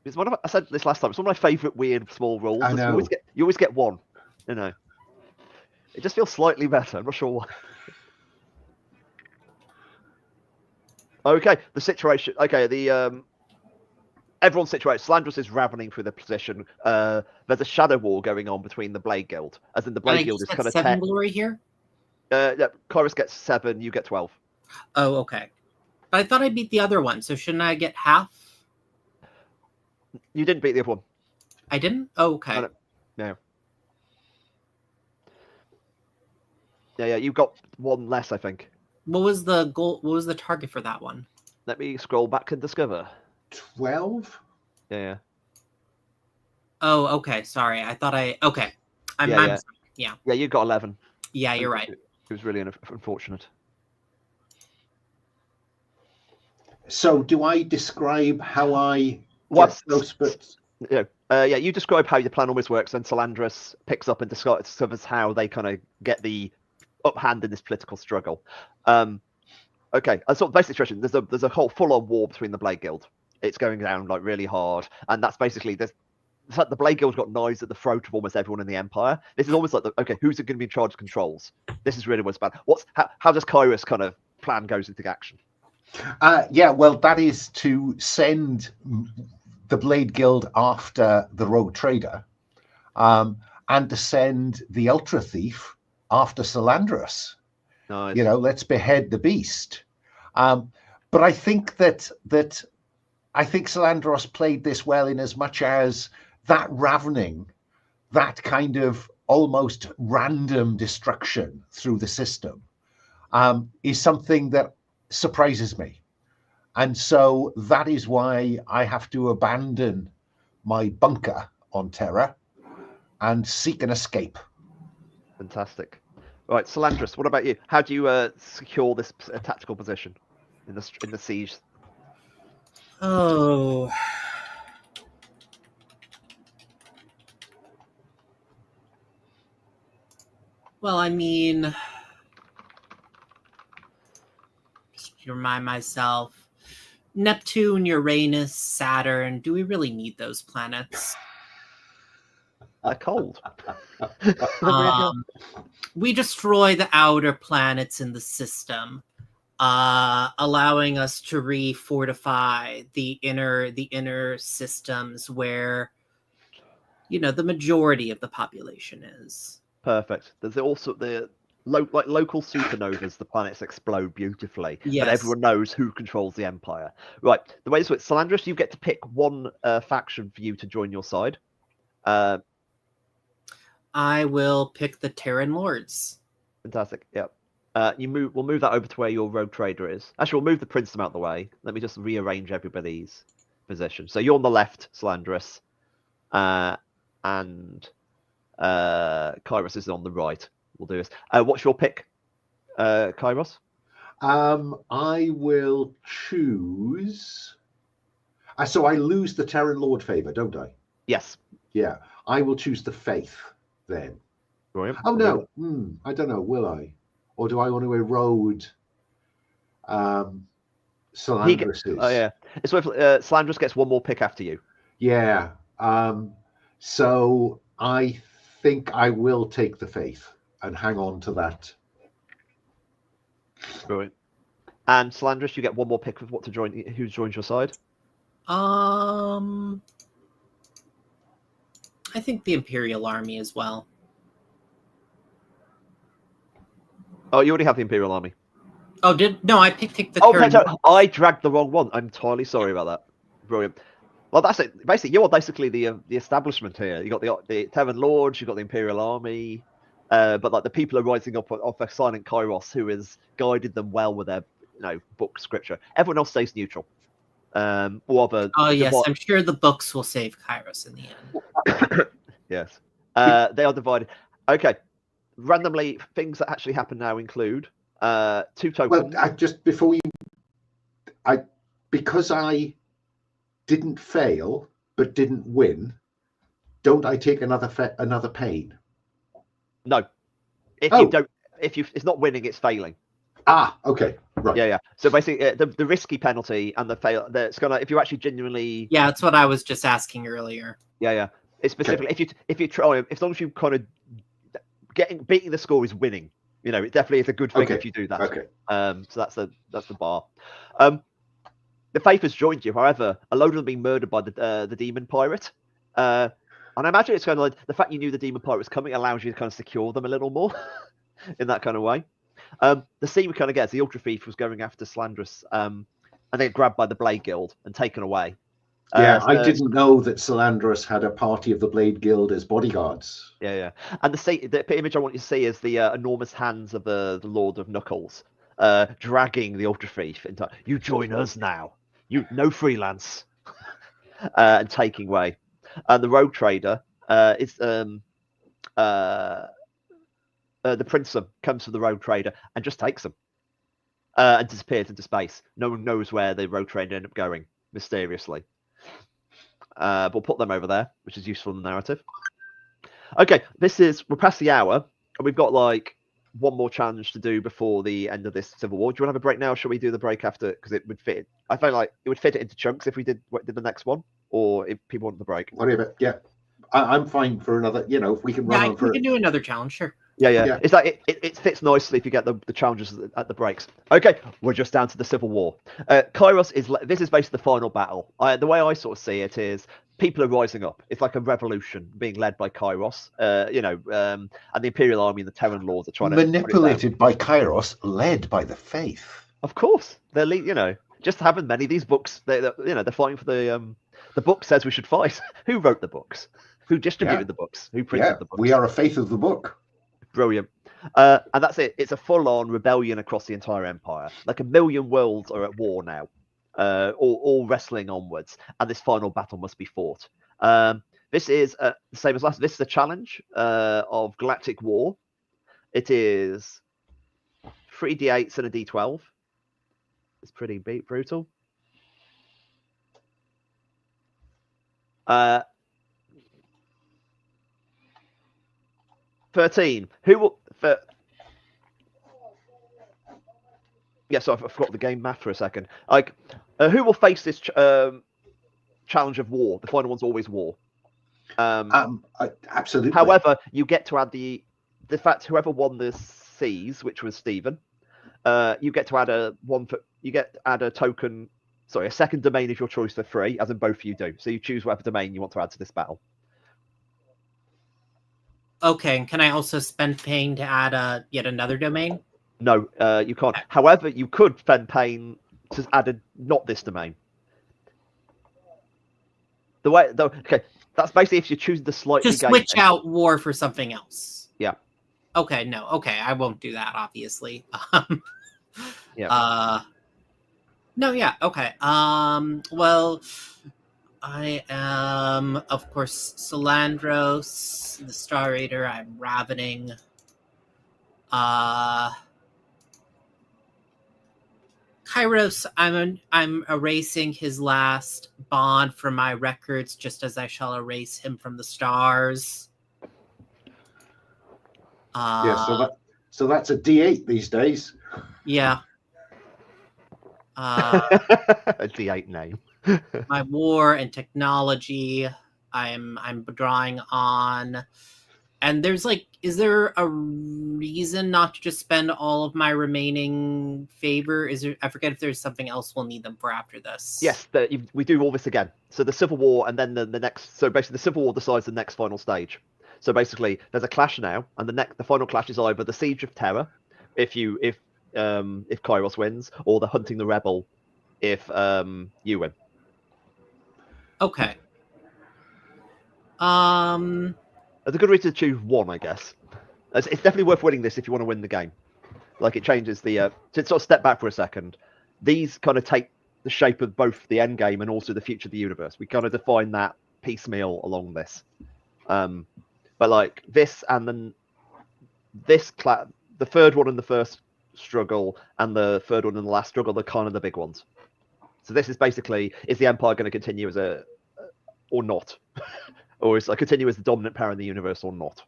It's one of I said this last time. It's one of my favourite weird small rules. I know. You always get one. You know, it just feels slightly better. I'm not sure why. Okay, the situation. Okay, the everyone's situation. Slandros is ravening through the position. There's a shadow war going on between the Blade Guild, as in the Blade Guild is kind of 7 glory here. Yeah, Kyros gets 7. You get 12. Oh, okay. But I thought I beat the other one, so shouldn't I get half? You didn't beat the other one. I didn't. Oh, okay. No. Yeah. You got 1 less, I think. What was the goal? What was the target for that one? Let me scroll back and discover. 12. Yeah. Oh, okay. Sorry, I thought I. Okay, Yeah. Yeah, you got 11. Yeah, you're right. It was really unfortunate. So, do I describe how I What? those bits? Yeah, you describe how your plan always works, and Salandris picks up and discovers how they kind of get the uphand in this political struggle. Okay, so basic situation. There's a whole full-on war between the Blade Guild. It's going down like really hard, and that's basically it's like the Blade Guild's got knives at the throat of almost everyone in the Empire. This is almost like okay, who's going to be in charge of controls? This is really what's bad. How does Kyros kind of plan goes into action? Yeah, well, that is to send the Blade Guild after the Rogue Trader, and to send the Ultra Thief after Salandros. Nice. Let's behead the beast. But I think that Salandros played this well in as much as that ravening, that kind of almost random destruction through the system, is something that surprises me. And so that is why I have to abandon my bunker on Terra and seek an escape. Fantastic. Right, Salandros, what about you? How do you secure this tactical position in the siege? Oh. Well, I mean, just to remind myself, Neptune, Uranus, Saturn, do we really need those planets? They're cold. We destroy the outer planets in the system, allowing us to refortify the inner systems where, the majority of the population is. Perfect. There's also the local supernovas. The planets explode beautifully, Yes. but everyone knows who controls the Empire. Right. The way this works, Salandros, you get to pick one faction for you to join your side. I will pick the Terran Lords. Fantastic. Yep. We'll move that over to where your Rogue Trader is. Actually, we'll move the Princedom out the way. Let me just rearrange everybody's position. So you're on the left, Salandros, and Kyros is on the right. We'll do this. What's your pick, Kyros? I will choose. So I lose the Terran Lord favor, don't I? Yes. Yeah, I will choose the Faith then. Brilliant. Oh no, I don't know. Will I, or do I want to erode Salandros's? Oh yeah. It's worth. Salandros gets one more pick after you. Yeah. So I think I will take the Faith and hang on to that. Brilliant. And Salandros, you get one more pick of what to join. Who joins your side? I think the Imperial Army as well. Oh, you already have the Imperial Army. Oh, no, I picked the Terran. No, I dragged the wrong one. I'm entirely sorry about that. Brilliant. Well, that's it. Basically, you're basically the establishment here. You got the Terran Lords, you got the Imperial Army, but like the people are rising up off a silent Kyros who has guided them well with their book scripture. Everyone else stays neutral. Yes, I'm sure the books will save Kyros in the end. Yes. They are divided. Okay. Randomly, things that actually happen now include 2 tokens. Well, just before because I didn't fail but didn't win, don't I take another pain? No. If it's not winning, it's failing. Okay, right. Yeah. So basically, the risky penalty and the fail. That's gonna if you actually genuinely. Yeah, that's what I was just asking earlier. Yeah. It's specifically if you try, as long as you kind of beating the score is winning. You know, it definitely is a good thing if you do that. Okay. So that's the bar. The Faith has joined you. However, a load of them being murdered by the demon pirate. And I imagine it's kind of like the fact you knew the demon pirate was coming allows you to kind of secure them a little more in that kind of way. The scene we kind of get is the Ultra Thief was going after Slandrus, and then grabbed by the Blade Guild and taken away. I didn't know that Salandros had a party of the Blade Guild as bodyguards. Yeah. And the image I want you to see is the enormous hands of the Lord of Knuckles dragging the Ultra Thief into. You join us now. You no freelance, and taking away. And the Rogue Trader is the Princem comes to the Rogue Trader and just takes them and disappears into space. No one knows where the Rogue Trader ended up going mysteriously. But we'll put them over there, which is useful in the narrative. Okay, we're past the hour, and we've got like one more challenge to do before the end of this Civil War. Do you want to have a break now, or shall we do the break after? Because it would fit. I felt like it would fit it into chunks if we did the next one, or if people want the break. Whatever. Yeah, I'm fine for another. If we can run on for. We can do another challenge, sure. Yeah. It's like it fits nicely if you get the challenges at the breaks. Okay, we're just down to the Civil War. Kyros this is basically the final battle. The way I sort of see it is people are rising up. It's like a revolution being led by Kyros. And the Imperial Army and the Terran Lords are trying to manipulated by Kyros, led by the Faith. Of course, they're just having many of these books. They're fighting for the book says we should fight. Who wrote the books? Who distributed the books? Who printed the books? We are a Faith of the book. Brilliant. And that's it. It's a full-on rebellion across the entire empire. Like 1 million worlds are at war now, all wrestling onwards, and this final battle must be fought. This is the same as last. This is a challenge of Galactic War. It is 3 d8s and a d12. It's pretty brutal. 13. Who will? So I forgot the game math for a second. Who will face this challenge of war? The final one's always war. Absolutely. However, you get to add the fact whoever won the seas, which was Stephen. You get to add a token. Sorry, a second domain of your choice for free, as in both of you do. So you choose whatever domain you want to add to this battle. Okay, and can I also spend pain to add yet another domain? No, you can't. However, you could spend pain to add not this domain. Okay, that's basically if you choose the slightly to switch out war for something else. Yeah. Okay, no. Okay, I won't do that, obviously. Yeah. No, yeah, okay. Well, I am, of course, Salandros, the Star Raider. I'm ravening. Kyros, I'm erasing his last bond from my records, just as I shall erase him from the stars. So that's a D8 these days. Yeah. A D8 name. My war and technology. I'm drawing on, and there's is there a reason not to just spend all of my remaining favor? I forget if there's something else we'll need them for after this. Yes, we do all this again. So the Civil War, and then the next. So basically, the Civil War decides the next final stage. So basically, there's a clash now, and the final clash is either the Siege of Terror, if Kyros wins, or the Hunting the Rebel, if you win. Okay. There's a good reason to choose one, I guess. It's definitely worth winning this if you want to win the game. It changes the to sort of step back for a second. These kind of take the shape of both the end game and also the future of the universe. We kind of define that piecemeal along this. But this and then the third one and the first struggle and the third one and the last struggle, they're kind of the big ones. So this is basically, is the Empire going to continue or not? Or is continue as the dominant power in the universe or not?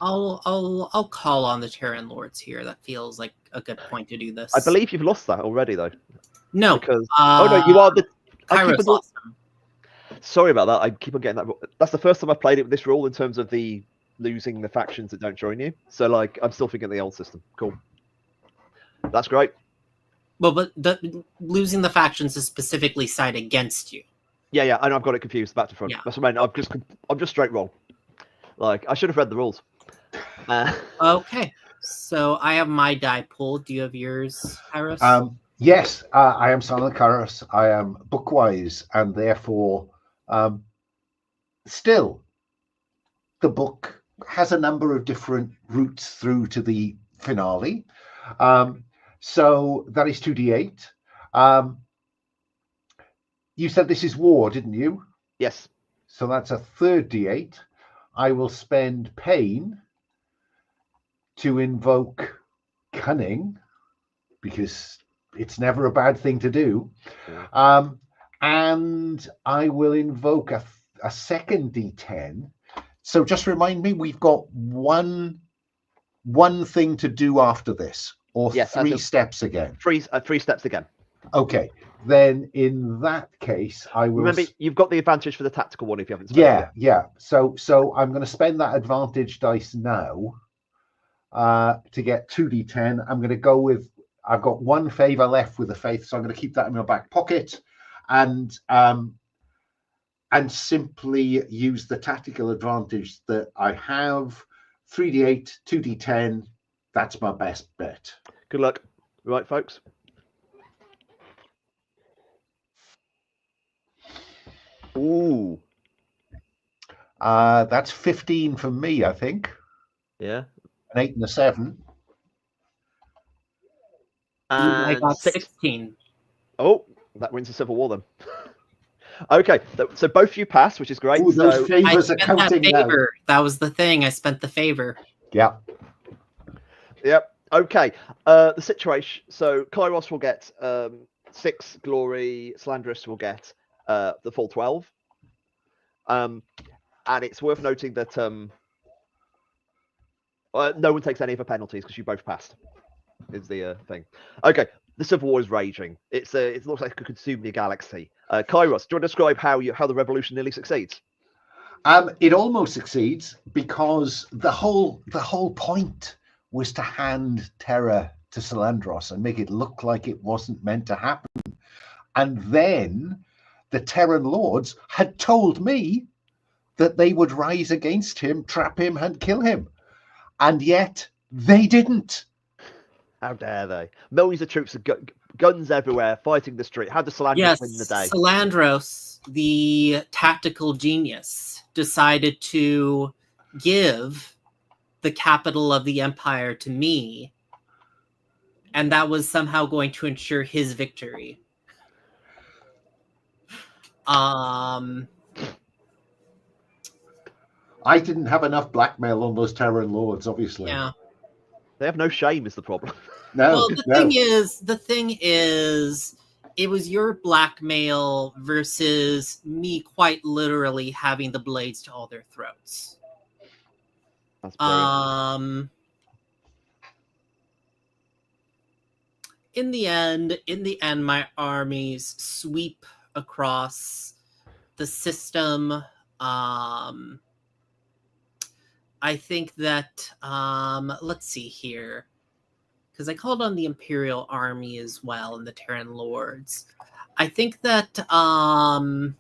I'll call on the Terran Lords here. That feels like a good point to do this. I believe you've lost that already, though. No. Because oh no, you are the. Kyros lost them. Sorry about that. I keep on getting that. That's the first time I've played it with this rule in terms of the losing the factions that don't join you. So like, I'm still thinking the old system. Cool. That's great. Well, but losing the factions is specifically side against you. Yeah, and I've got it confused back to front. Yeah. That's what I mean. I'm just straight wrong. Like, I should have read the rules. Okay, so I have my die pulled. Do you have yours, Kyros? Yes, I am Silent Kyros. I am bookwise, and therefore, still, the book has a number of different routes through to the finale. So that is 2d8. You said this is war, didn't you? Yes. So that's a third d8. I will spend pain to invoke cunning, because it's never a bad thing to do. And I will invoke a second d10. So just remind me, we've got one thing to do after this, or yes, 3 steps again. 3 steps again. Okay, then in that case, I will. Remember, you've got the advantage for the tactical one if you haven't spent it. Yeah. So I'm going to spend that advantage dice now to get 2d10. I'm going to go with. I've got 1 favor left with the faith, so I'm going to keep that in my back pocket, and simply use the tactical advantage that I have. 3d8, 2d10. That's my best bet. Good luck. Right, folks. Ooh. That's 15 for me, I think. Yeah. An 8 and a 7. I got 16. Oh, that wins the Civil War then. Okay, so both of you passed, which is great. Ooh, those favors are counting now. That was the thing. I spent the favor. Yeah. Yep. Okay. The situation. So Kyros will get 6 glory. Slandris will get the full 12. And it's worth noting that no one takes any of the penalties because you both passed. Is the thing. Okay. The Civil War is raging. It looks like it could consume the galaxy. Kyros, do you want to describe how the revolution nearly succeeds? It almost succeeds because the whole point was to hand Terra to Salandros and make it look like it wasn't meant to happen. And then the Terran Lords had told me that they would rise against him, trap him, and kill him. And yet they didn't. How dare they? Millions of troops, guns everywhere, fighting the street. How does Salandros win the day? Salandros, the tactical genius, decided to give the capital of the empire to me, and that was somehow going to ensure his victory. I didn't have enough blackmail on those Terran Lords, obviously. Yeah. They have no shame is the problem. No. Well, the thing is, it was your blackmail versus me quite literally having the blades to all their throats. That's brilliant. In the end, my armies sweep across the system. I think that, let's see here, because I called on the Imperial Army as well and the Terran Lords. I think that, I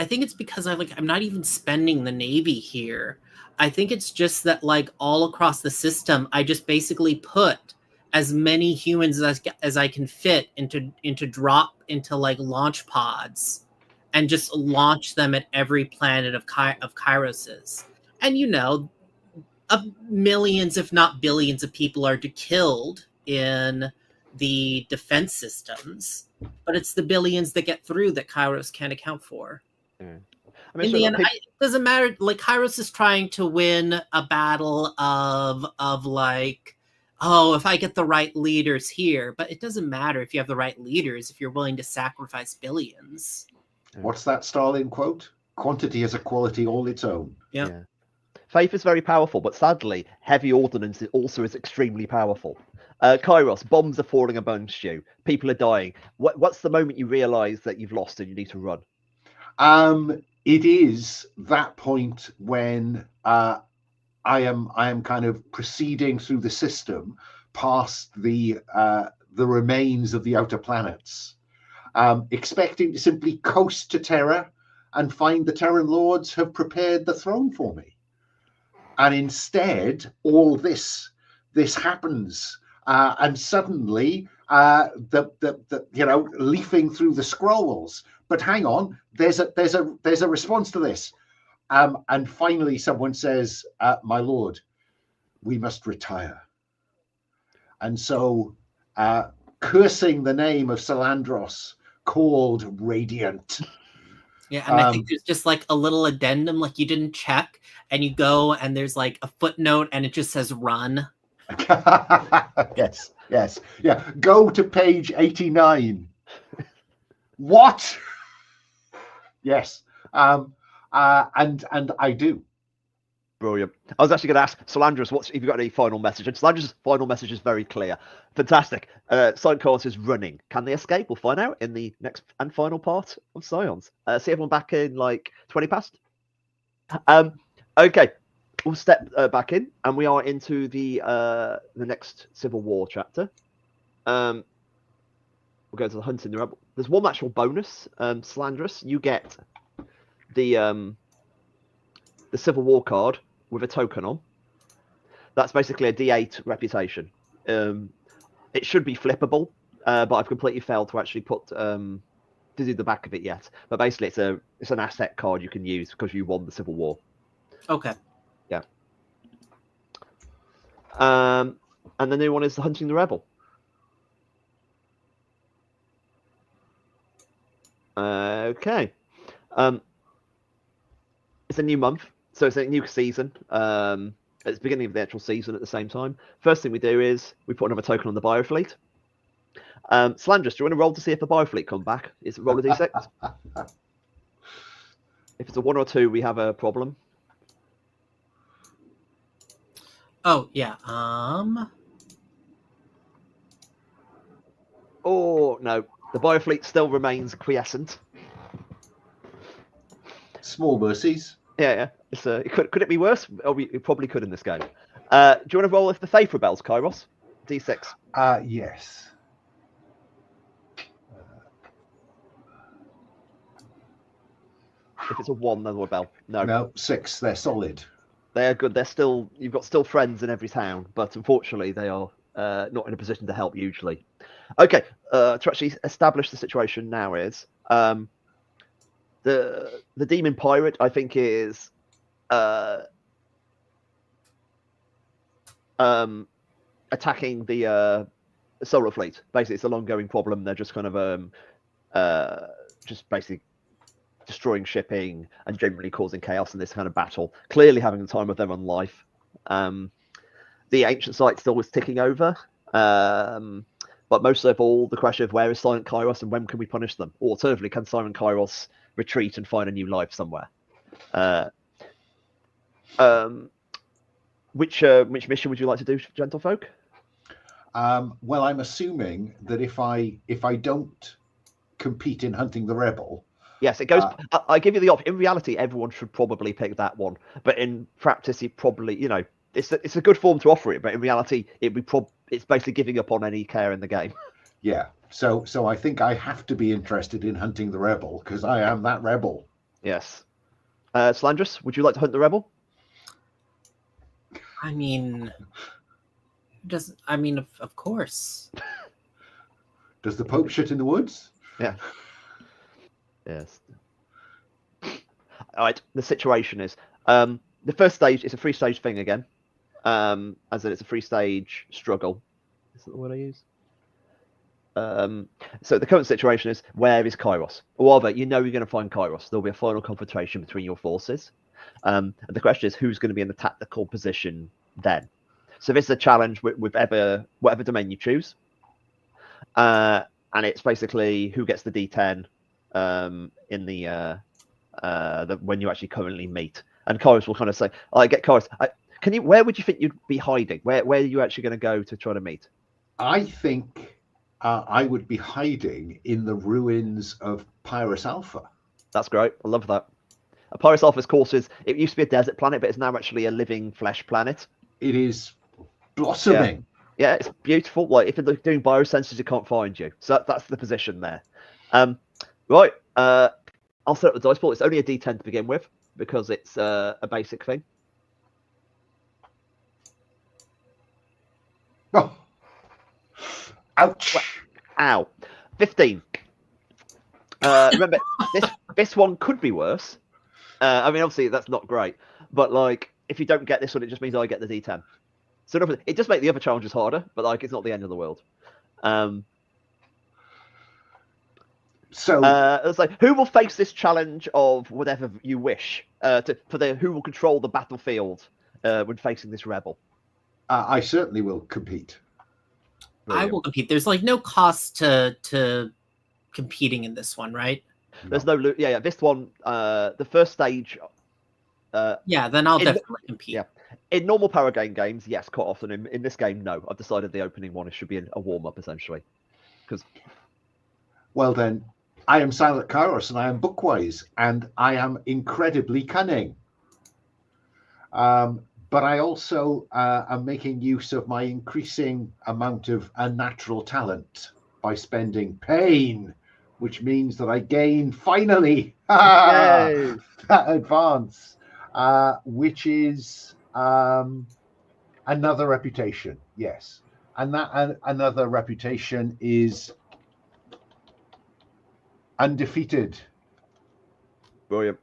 think it's because I'm not even spending the Navy here. I think it's just that, like, all across the system, I just basically put as many humans as I can fit into like launch pods, and just launch them at every planet of Kyros's. And millions, if not billions, of people are killed in the defense systems, but it's the billions that get through that Kyros can't account for. I mean, in the end, it doesn't matter. Like, Kyros is trying to win a battle of like, oh, if I get the right leaders here, but it doesn't matter if you have the right leaders if you're willing to sacrifice billions. What's that Stalin quote? Quantity has a quality all its own. Yeah. Faith is very powerful, but sadly, heavy ordnance also is extremely powerful. Kyros, bombs are falling amongst you. People are dying. What's the moment you realise that you've lost and you need to run? It is that point when I am kind of proceeding through the system past the remains of the outer planets, expecting to simply coast to Terra and find the Terran lords have prepared the throne for me. And instead, all this happens, and suddenly, leafing through the scrolls. But hang on, there's a response to this, and finally, someone says, "My lord, we must retire." And so, cursing the name of Salandros, called Radiant. Yeah, and I think there's just like a little addendum, like you didn't check, and you go and there's like a footnote and it just says run. Yes. Yeah. Go to page 89. What? Yes. And I do. Brilliant. I was actually going to ask Salandros, if you got any final message? And Salandros' final message is very clear. Fantastic. Scions is running. Can they escape? We'll find out in the next and final part of Scions. See everyone back in like 20 past. Okay, we'll step back in, and we are into the next Civil War chapter. We'll go to the Hunting the Rebel. There's one actual bonus. Salandros, you get the Civil War card with a token on. That's basically a D8 reputation. It should be flippable, but I've completely failed to actually put to do the back of it yet. But basically, it's an asset card you can use because you won the Civil War. Okay. Yeah. And the new one is the Hunting the Rebel. Okay. It's a new month, so it's a new season. It's the beginning of the actual season at the same time. First thing we do is we put another token on the Biofleet. Salandros, do you want to roll to see if the Biofleet come back? Is it roll a d6? If it's a 1 or 2, we have a problem. Oh yeah. Oh no, the Biofleet still remains quiescent. Small mercies. Yeah. It's could it be worse? Oh, it probably could in this game. Do you want to roll if the Faith rebels, Kyros? D6. Yes. If it's a 1, then we'll rebel. No, 6. They're solid. They are good. You've got still friends in every town, but unfortunately they are not in a position to help usually. Okay, to actually establish the situation now is the demon pirate, I think, is attacking the solar fleet. Basically, it's a long-going problem. They're just kind of just basically destroying shipping and generally causing chaos in this kind of battle. Clearly having the time of their own life. The ancient site still was ticking over. But most of all, the question of where is Silent Kyros and when can we punish them? Or alternatively, can Silent Kyros retreat and find a new life somewhere? Which mission would you like to do, gentlefolk? Well, I'm assuming that if I don't compete in Hunting the Rebel, yes, it goes. I give you the option. In reality, everyone should probably pick that one, but in practice, it probably, it's a good form to offer it. But in reality, it's basically giving up on any care in the game. Yeah. So I think I have to be interested in Hunting the Rebel because I am that rebel. Yes. Salandros, would you like to hunt the rebel? I mean, of course. Does the Pope shit in the woods? Yeah. Yes. All right. The situation is the first stage is a 3-stage thing again, as in it's a 3-stage struggle. Is that the word I use? So the current situation is, where is Kyros? Or rather, you're going to find Kyros. There'll be a final confrontation between your forces. And the question is, who's going to be in the tactical position then? So this is a challenge with whatever domain you choose. And it's basically who gets the D10 in the when you actually currently meet. And Kyros will kind of say, "I get Kyros. Can you? Where would you think you'd be hiding? Where are you actually going to go to try to meet?" I think I would be hiding in the ruins of Pyrus Alpha. That's great. I love that. Pyrus Alpha's course it used to be a desert planet, but it's now actually a living flesh planet. It is blossoming. Yeah, it's beautiful. Like if you're doing biosensors, you can't find you. So that's the position there. Right. I'll set up the dice pool. It's only a D10 to begin with because it's a basic thing. Oh. Ouch. Ow. 15. Remember, this one could be worse. I mean, obviously, that's not great. But, like, if you don't get this one, it just means I get the D10. So it does make the other challenges harder, but, like, it's not the end of the world. It's like, who will face this challenge of whatever you wish who will control the battlefield when facing this rebel? I certainly will compete. Brilliant. I will compete. There's like no cost to competing in this one, right? There's no loot. Yeah. This one, the first stage. Then I'll definitely compete. Yeah. In normal Paragon games, yes, quite often. In this game, no. I've decided the opening one should be a warm up essentially. Well then, I am Silent Kyros and I am Bookwise and I am incredibly cunning. But I also am making use of my increasing amount of unnatural talent by spending pain, which means that I gain finally that advance, which is another reputation. Yes, and that another reputation is undefeated. Brilliant.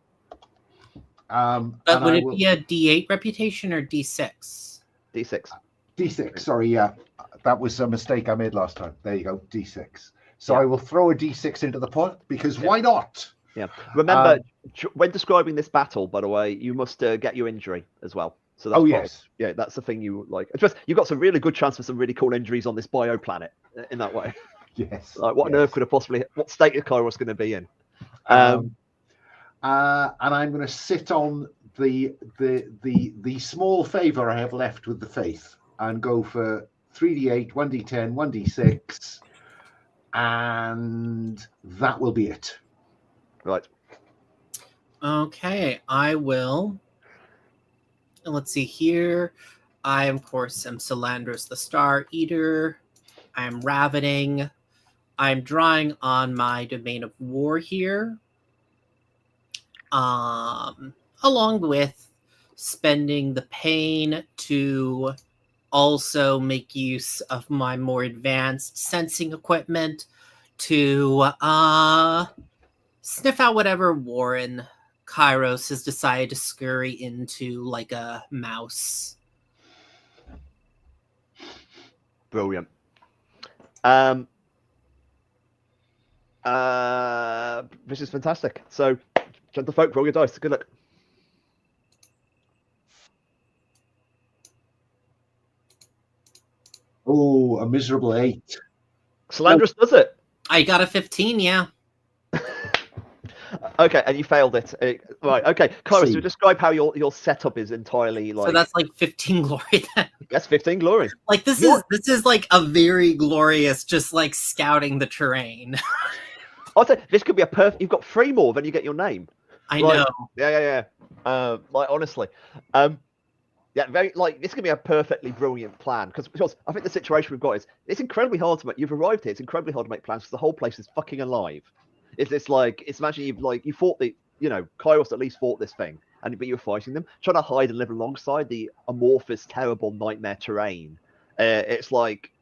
But would it be a D8 reputation or D6? D6. D6. Sorry, yeah, that was a mistake I made last time. There you go, D6. So yeah. I will throw a D6 into the pot because why not? Yeah. Remember, when describing this battle, by the way, you must get your injury as well. So that's yes. Yeah, that's the thing you like. You've got some really good chance for some really cool injuries on this bio planet in that way. Yes. Like what on earth could have possibly? What state is Kyros going to be in? And I'm going to sit on the small favor I have left with the faith and go for 3d8, 1d10, 1d6, and that will be it. Right. Okay, I will. Let's see here. I, of course, am Salandros the Star Eater. I'm ravening. I'm drawing on my Domain of War here. Along with spending the pain to also make use of my more advanced sensing equipment to sniff out whatever Warren Kyros has decided to scurry into like a mouse. Brilliant. This is fantastic. So, gentlefolk, roll your dice. Good luck. Oh, a miserable 8. Salandros does it. I got a 15, yeah. Okay, and you failed it. Right, okay. Kyros, so describe how your setup is entirely like... So that's like 15 glory then. That's 15 glory. Like this is like a very glorious, just like scouting the terrain. I'll say this could be a perfect... You've got 3 more, then you get your name. I know. Yeah. Like honestly, yeah, very like this could be a perfectly brilliant plan because I think the situation we've got is it's incredibly hard to make. You've arrived here. It's incredibly hard to make plans because the whole place is fucking alive. It's like it's imagine you fought the Kyros at least fought this thing but you were fighting them trying to hide and live alongside the amorphous, terrible nightmare terrain. It's like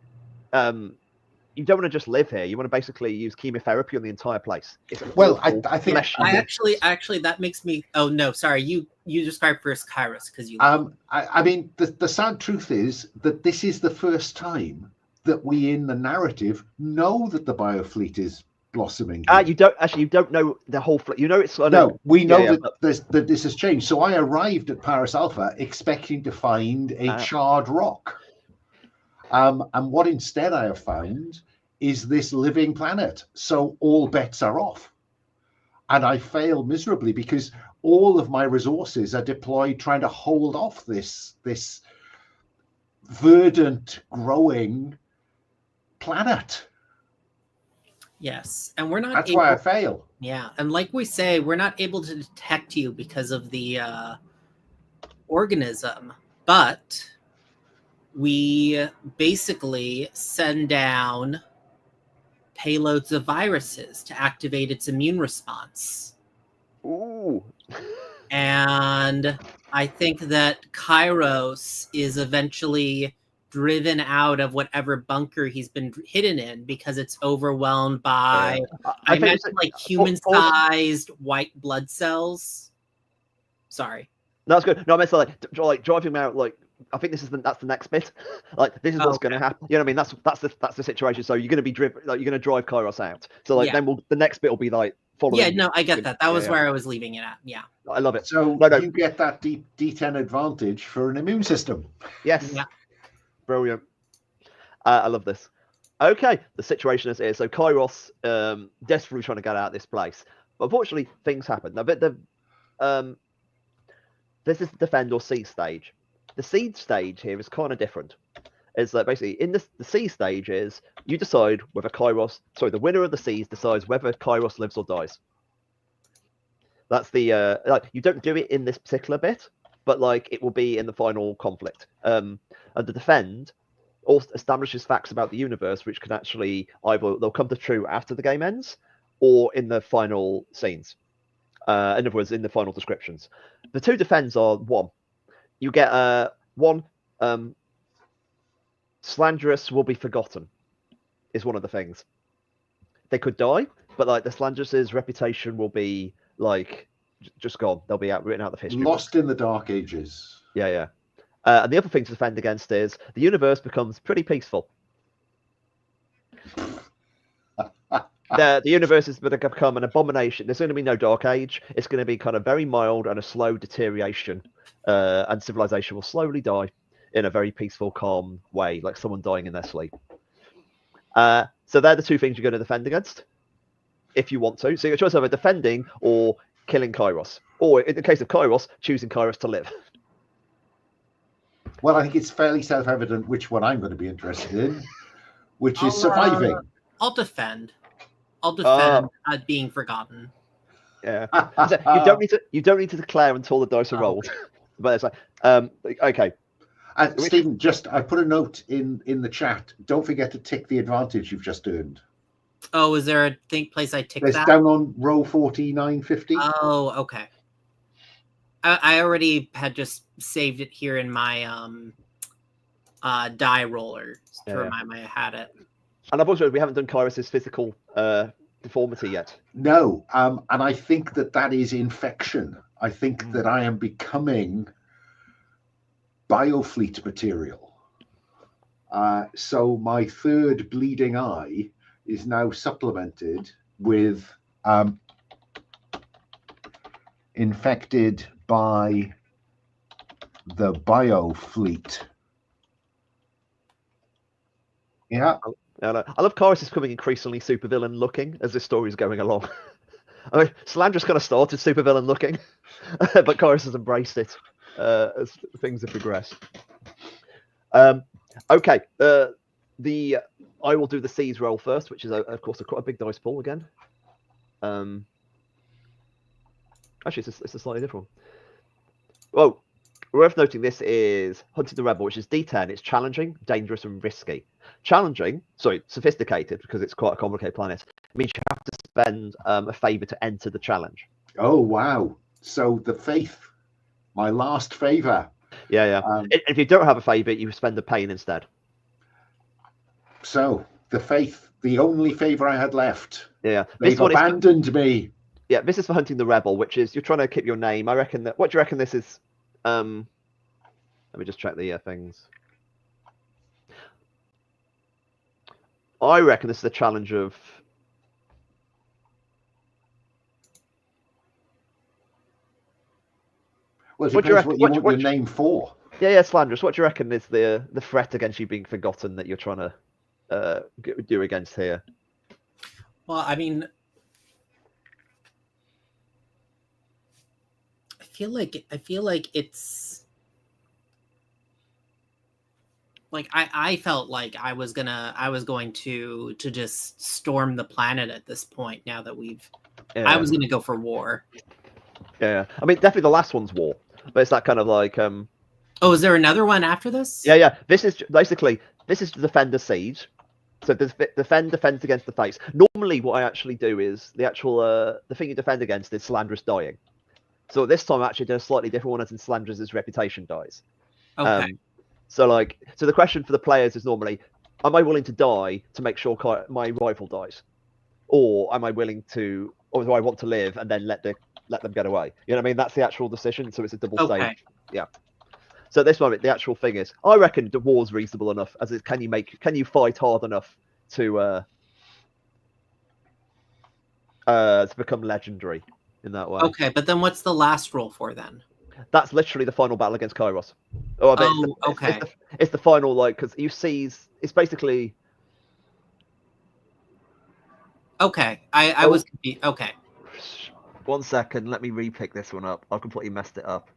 you don't want to just live here. You want to basically use chemotherapy on the entire place. Well, I think actually that makes me. Oh no, sorry. You described first Kyros because you. I mean, the sad truth is that this is the first time that we in the narrative know that the biofleet is blossoming. You don't know the whole fleet. You know it's. No, we know that this has changed. So I arrived at Paris Alpha expecting to find a charred rock. And what instead I have found is this living planet. So all bets are off. and I fail miserably because all of my resources are deployed trying to hold off this verdant, growing planet. Yes, and we're not. That's why I fail. Yeah, and like we say, we're not able to detect you because of the organism, but we basically send down payloads of viruses to activate its immune response. Ooh. And I think that Kyros is eventually driven out of whatever bunker he's been hidden in because it's overwhelmed by, I imagine, like human-sized white blood cells. Sorry. No, that's good. No, I meant to like driving him out. Like, I think that's the next bit. Like, this is what's going to happen. You know what I mean? That's the situation. So you're going to be driven. Like, you're going to drive Kyros out. So like, then the next bit will be like following. Yeah, no, I get that. That was where I was leaving it at. Yeah. I love it. So you get that D10 advantage for an immune system. Yes. Yeah. Brilliant. I love this. Okay, the situation is so Kyros desperately trying to get out of this place, but unfortunately things happen. Now, this is the defend or siege stage. The siege stage here is kind of different. It's like basically in the siege stage is you decide whether the winner of the siege decides whether Kyros lives or dies. That's the like you don't do it in this particular bit, but like it will be in the final conflict. And the defend also establishes facts about the universe, which can actually either they'll come to true after the game ends, or in the final scenes. In other words, in the final descriptions. The two defends are one. You get one. Slanderous will be forgotten. Is one of the things. They could die, but like the Slanderous's reputation will be like just gone. They'll be written out of history. Lost in the Dark Ages. Yeah. And the other thing to defend against is the universe becomes pretty peaceful. The universe is going to become an abomination. There's going to be no Dark Age. It's going to be kind of very mild and a slow deterioration. And civilization will slowly die in a very peaceful, calm way, like someone dying in their sleep. So they're the two things you're going to defend against, if you want to. So your choice of defending or killing Kyros. Or in the case of Kyros, choosing Kyros to live. Well, I think it's fairly self-evident which one I'm going to be interested in, which is surviving. I'll defend. At being forgotten. Yeah. So you don't need to declare until the dice are rolled. But it's like okay. Stephen, I put a note in the chat. Don't forget to tick the advantage you've just earned. Oh, is there a place I tick that? Down on row 4950. Oh, okay. I already had just saved it here in my die roller to remind me I had it. And I've also we haven't done Kyros's physical deformity yet. No, and I think that is infection. I think that I am becoming biofleet material. So my third bleeding eye is now supplemented with infected by the biofleet. Yeah. I love Kyros is becoming increasingly supervillain looking as this story is going along. I mean, Slanderous kind of started supervillain looking, but Kyros has embraced it as things have progressed. Okay, I will do the C's roll first, which is of course quite a big dice pool again. Actually, it's a slightly different one. Well, worth noting this is Hunting the Rebel, which is D10. It's challenging, dangerous, and risky. Sophisticated, because it's quite a complicated planet. It means you have to spend a favor to enter the challenge. Oh, wow. So the faith, my last favor. Yeah. If you don't have a favor, you spend the pain instead. So the faith, the only favor I had left. Yeah. They've abandoned me. Yeah, this is for Hunting the Rebel, which is you're trying to keep your name. I reckon that. What do you reckon this is? Let me just check the things. I reckon this is the challenge of. Well, it depends what you want your name for. Yeah, Slanderous. What do you reckon is the threat against you being forgotten that you're trying to do against here? Well, I mean, feel like it's like I felt like I was going to just storm the planet at this point. Now that I was gonna go for war. Yeah, I mean, definitely the last one's war, but it's that kind of like Oh, is there another one after this? Yeah. This is basically the Defender Siege. So defends against the face. Normally, what I actually do is the thing you defend against is Slanderous dying. So this time, I actually do a slightly different one, as in Slanderous' reputation dies. Okay. So the question for the players is normally, am I willing to die to make sure my rival dies, or am I willing to, or do I want to live and then let them get away? You know what I mean? That's the actual decision. So it's a double stage. Yeah. So this one, the actual thing is, I reckon the war's reasonable enough. As it, can you fight hard enough to become legendary in that way? Okay, but then what's the last roll for then? That's literally the final battle against Kyros. Okay. It's the final, like, because you seize. It's basically. Okay, I was confused. Okay. 1 second, let me repick this one up. I completely messed it up.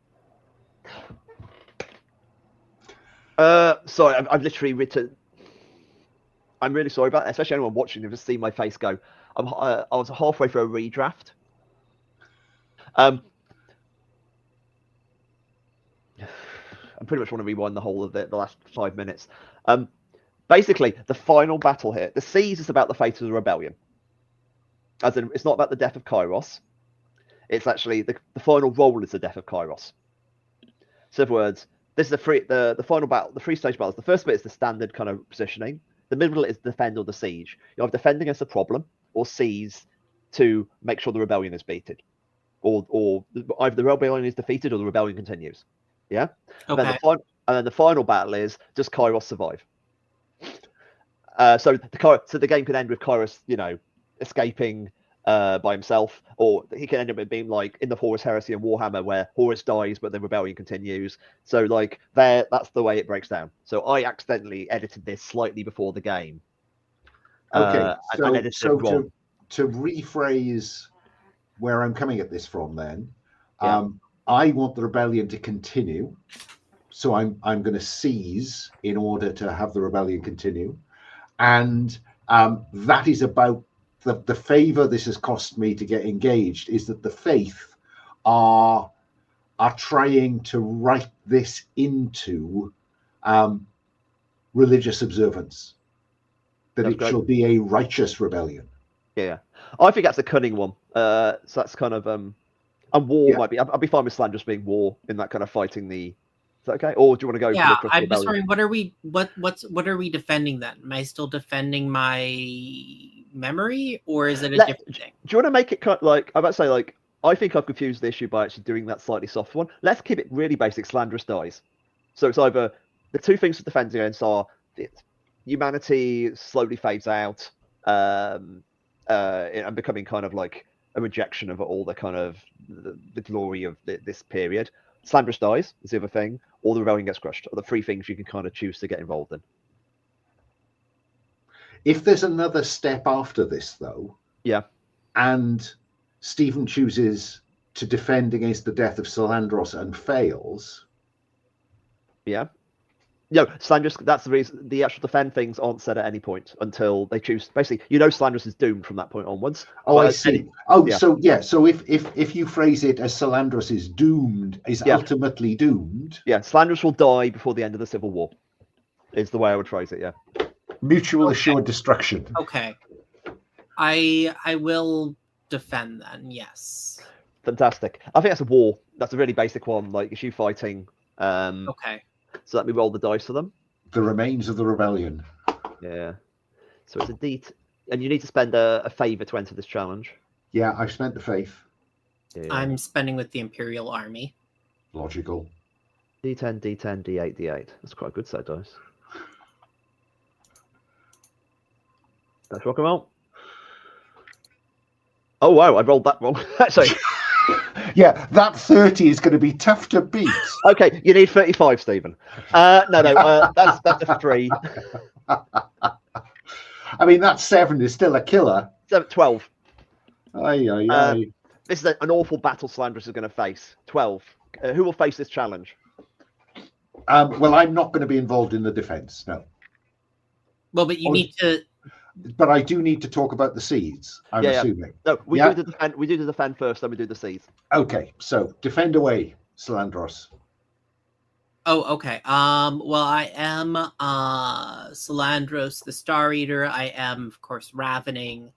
Sorry, I've literally written. I'm really sorry about that, especially anyone watching. They've just seen my face go. I was halfway through a redraft. I pretty much want to rewind the whole of the last 5 minutes. Basically, the final battle here. The siege is about the fate of the rebellion. As in, it's not about the death of Kyros. It's actually the final role is the death of Kyros. So, in other words, this is the final battle, the 3-stage battles. The first bit is the standard kind of positioning. The middle is defend or the siege. You have defend against a problem or seize to make sure the rebellion is beaten, or either the rebellion is defeated or the rebellion continues. Yeah. Okay. And then the final battle is, does Kyros survive? So the game can end with Kyros, escaping by himself, or he can end up being like in the Horus Hersey and Warhammer, where Horus dies but the rebellion continues. So that's the way it breaks down. So I accidentally edited this slightly before the game. Okay, so to rephrase where I'm coming at this from, then, Yeah. I want the rebellion to continue, so I'm going to seize in order to have the rebellion continue, and that is about the favor this has cost me to get engaged. Is that the faith are trying to write this into religious observance, that That's it great. shall be a righteous rebellion. Yeah, I think that's a cunning one. So that's kind of and war might be. I'll be fine with Slanderous being war in that kind of fighting the. Is that okay? Or do you want to go? Yeah, for the I'm rebellion? just wondering what are we defending then? Am I still defending my memory, or is it a different thing? Do you want to make it kind of like I'm about to say like I think I've confused the issue by actually doing that slightly soft one. Let's keep it really basic. Slanderous dies. So it's either the two things to defend against are humanity slowly fades out, and becoming kind of like a rejection of all the kind of the glory of this period. Slanderous dies is the other thing, or the rebellion gets crushed. Are the three things you can kind of choose to get involved in. If there's another step after this, though, yeah, and Stephen chooses to defend against the death of Salandros and fails, yeah. No, Slanderous, that's the reason the actual defend things aren't said at any point until they choose. Basically, Slanderous is doomed from that point onwards. I see. So if you phrase it as Salandros is doomed, is ultimately doomed. Yeah, Slanderous will die before the end of the Civil War, is the way I would phrase it, yeah. Mutual assured destruction. Okay. I will defend then, yes. Fantastic. I think that's a war. That's a really basic one. Like, it's you fighting. Okay. So let me roll the dice for them. The remains of the rebellion. Yeah. So it's a D, and you need to spend a favor to enter this challenge. Yeah, I've spent the faith. Yeah. I'm spending with the Imperial Army. Logical. D10, D10, D8, D8. That's quite a good set of dice. Let's rock them out. Oh wow, I rolled that wrong. Sorry. Yeah, that 30 is going to be tough to beat. Okay, you need 35, Stephen. No, that's a 3. I mean, that 7 is still a killer. 12. Aye. This is an awful battle Slandris is going to face. 12. Who will face this challenge? Well, I'm not going to be involved in the defense, no. Well, but you need to. But I do need to talk about the seeds, I'm assuming. No, we do the defend. We do the defend first, then we do the seeds. Okay, so defend away, Salandros. Oh, okay. Well, I am Salandros, the Star Eater. I am, of course, ravening.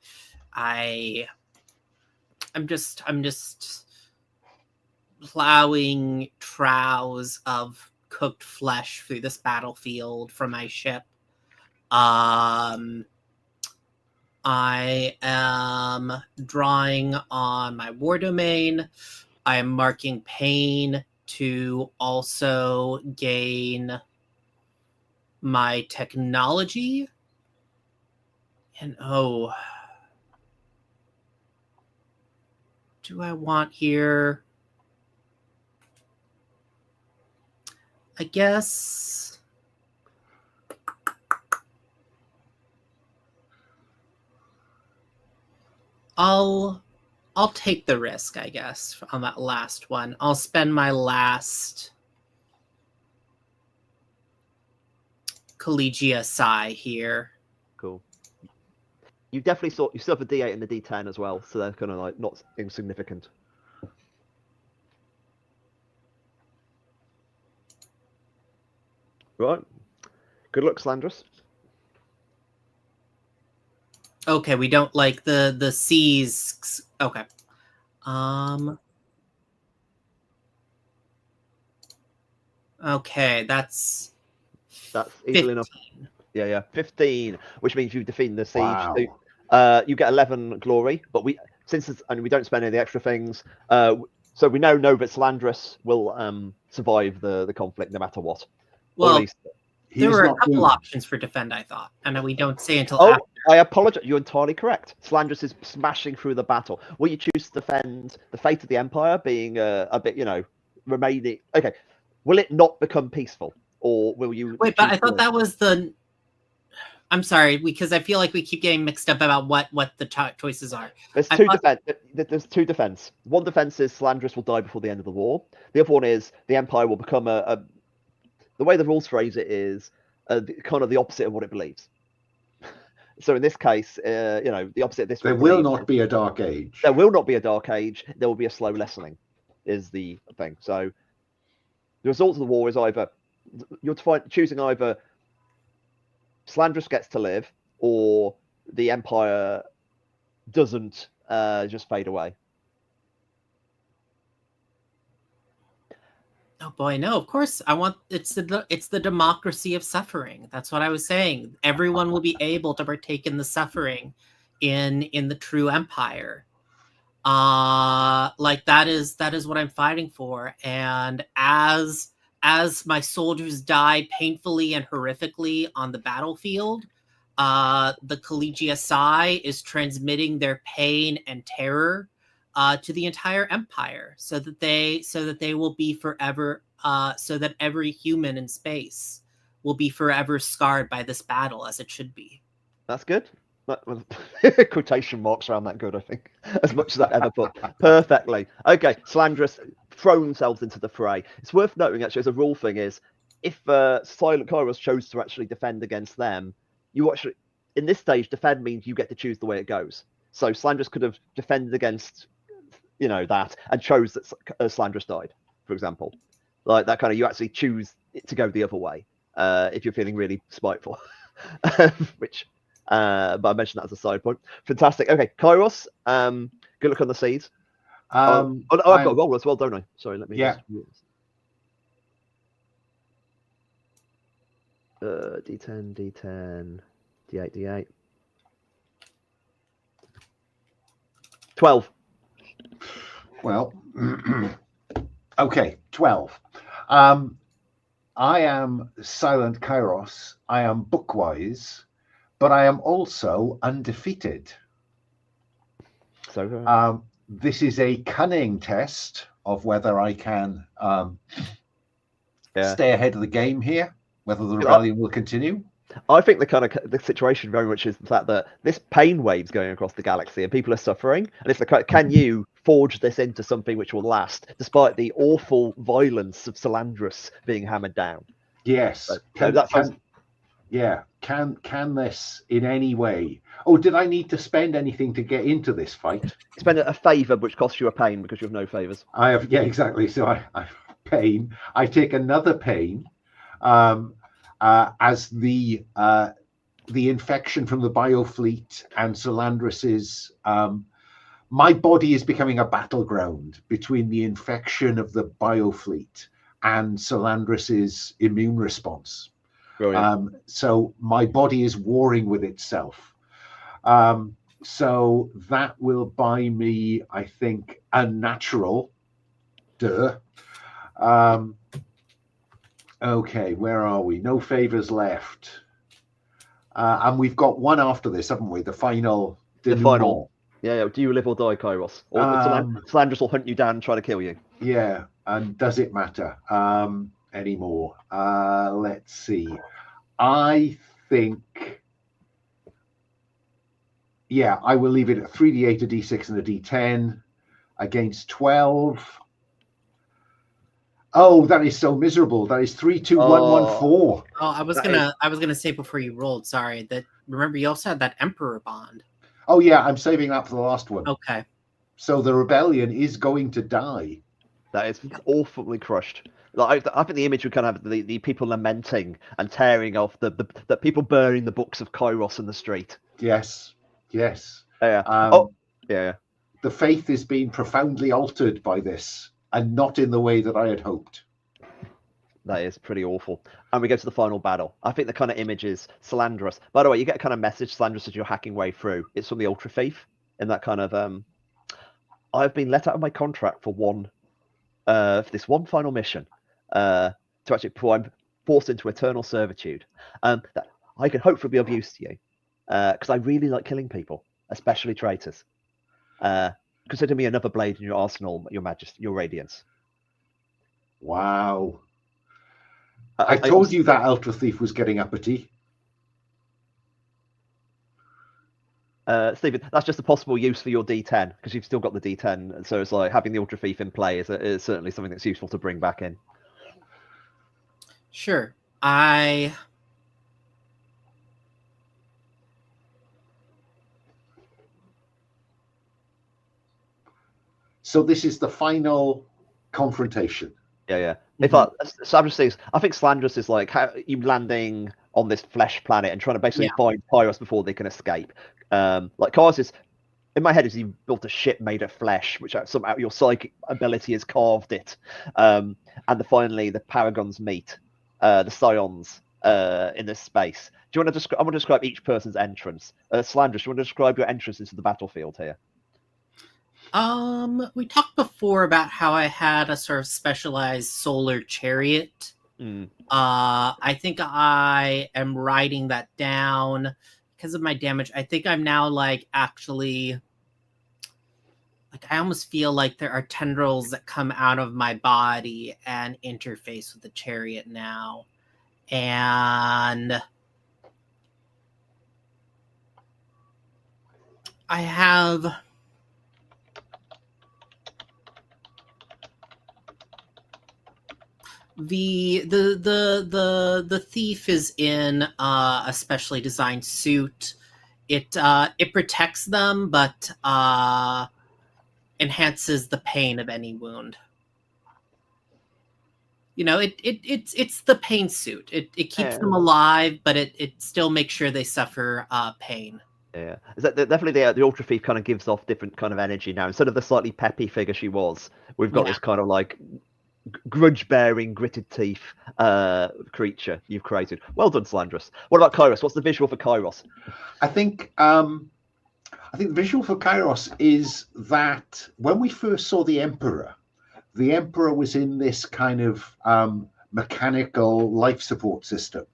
I'm just plowing troughs of cooked flesh through this battlefield from my ship. I am drawing on my war domain. I am marking pain to also gain my technology. And do I want here? I guess I'll take the risk, I guess, on that last one. I'll spend my last Collegia Psi here. Cool. You definitely you still have a D8 and the D10 as well, so they're kind of like not insignificant. Right. Good luck, Slandris. Okay, we don't like the C's. Okay. Okay, that's easily 15. enough. Yeah. 15, which means you defeat the siege. Wow. So, you get 11 glory, but we don't spend any of the extra things. So we now know that Slandris will survive the conflict no matter what. Well, there were a couple options for defend, I thought, and we don't say until after. I apologize. You're entirely correct. Slandris is smashing through the battle. Will you choose to defend the fate of the Empire, being a bit, remaining? Okay. Will it not become peaceful, or will you? Wait, but I thought that was the. I'm sorry, because I feel like we keep getting mixed up about what the choices are. There's two defense. There's two defense. One defense is Slandris will die before the end of the war. The other one is the Empire will become the way the rules phrase it is kind of the opposite of what it believes. So in this case, the opposite of this. There will not be a dark age. There will not be a dark age. There will be a slow lessening, is the thing. So the result of the war is either you're choosing either Slandris gets to live or the Empire doesn't just fade away. Oh boy, no! Of course, it's the democracy of suffering. That's what I was saying. Everyone will be able to partake in the suffering in the true empire. Like that is what I'm fighting for. And as my soldiers die painfully and horrifically on the battlefield, the Collegia Psi is transmitting their pain and terror to the entire empire, so that they will be forever, so that every human in space will be forever scarred by this battle, as it should be. That's good. Quotation marks around that good, I think, as much as I've ever put. Perfectly. Okay, Slandris throw themselves into the fray. It's worth noting, actually, as a rule thing, is if Silent Kyros chose to actually defend against them, you actually, in this stage, defend means you get to choose the way it goes. So Slandris could have defended against that and chose that Slandris died, for example. Like that kind of, you actually choose it to go the other way if you're feeling really spiteful. Which, but I mentioned that as a side point. Fantastic. Okay, Kyros, good luck on the seeds. I've got a roll as well, don't I? Sorry, let me. Yeah. D10, D10, D8, D8. 12. Well, okay, 12. I am Silent Kyros. I am bookwise, but I am also undefeated. So this is a cunning test of whether I can stay ahead of the game here, whether the rebellion will continue. I think the situation very much is the fact that this pain wave's going across the galaxy and people are suffering. And it's can you forge this into something which will last, despite the awful violence of Salandrus being hammered down? Yes. So Can this in any way? Oh, did I need to spend anything to get into this fight? Spend a favour which costs you a pain because you have no favours. I have, yeah, exactly. So I pain. I take another pain as the infection from the biofleet and Salandrus's. My body is becoming a battleground between the infection of the biofleet and Salandrus's immune response. So my body is warring with itself. So that will buy me, I think, a natural. Okay, where are we? No favors left. And we've got one after this, haven't we? The final. Yeah. Do you live or die, Kyros? Or Salandrus will hunt you down and try to kill you. Yeah. And does it matter anymore? Let's see. I think, yeah, I will leave it at 3d8, a d6, and a d10 against 12. Oh, that is so miserable. That is 3, 2, 1, 1, 4. Oh, I was gonna say before you rolled. Sorry, that remember you also had that Emperor bond. Oh yeah, I'm saving that for the last one. Okay. So the rebellion is going to die. That is awfully crushed. Like I think the image would kind of have the people lamenting and tearing off the people burning the books of Kyros in the street. Yes. Yeah. Yeah. The faith is being profoundly altered by this, and not in the way that I had hoped. That is pretty awful. And we go to the final battle. I think the kind of image is Salandrus. By the way, you get a kind of message, Salandrus, as you're hacking way through. It's from the Ultra Thief in that kind of I've been let out of my contract for this one final mission. To actually, before I'm forced into eternal servitude, that I can hopefully be of use to you, because I really like killing people, especially traitors. Consider me another blade in your arsenal, your Majesty, your Radiance. Wow! I told you that Ultra Thief was getting uppity. Stephen, that's just a possible use for your D10 because you've still got the D10, so it's like having the Ultra Thief in play is certainly something that's useful to bring back in. Sure. So this is the final confrontation. Yeah. In fact, I think Salandrus is like you landing on this flesh planet and trying to basically find Kyros before they can escape. Like Kyros is, in my head, is he built a ship made of flesh, which somehow your psychic ability has carved it. And finally, the Paragons meet, the Scions in this space. Do you want to I want to describe each person's entrance. Salandrus, do you want to describe your entrance into the battlefield here? We talked before about how I had a sort of specialized solar chariot. I think I am writing that down because of my damage. I think I'm now actually I almost feel like there are tendrils that come out of my body and interface with the chariot now. And I have the thief is in a specially designed suit. It protects them, but enhances the pain of any wound. You know, it's the pain suit. It keeps them alive, but it still makes sure they suffer pain. Yeah, is that definitely the Ultra Thief kind of gives off different kind of energy now. Instead of the slightly peppy figure she was, we've got this kind of like grudge-bearing, gritted teeth creature you've created. Well done, Salandrus. What about Kyros? What's the visual for Kyros? I think the visual for Kyros is that when we first saw the Emperor was in this kind of mechanical life support system.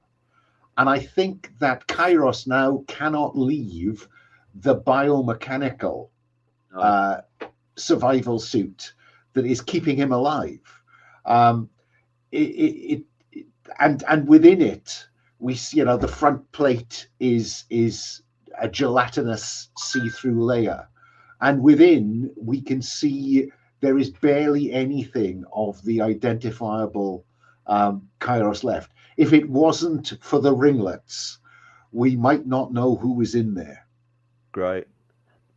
And I think that Kyros now cannot leave the biomechanical survival suit that is keeping him alive. And within it, we see, the front plate is a gelatinous see-through layer, and within we can see there is barely anything of the identifiable Kyros left. If it wasn't for the ringlets, we might not know who was in there. Great.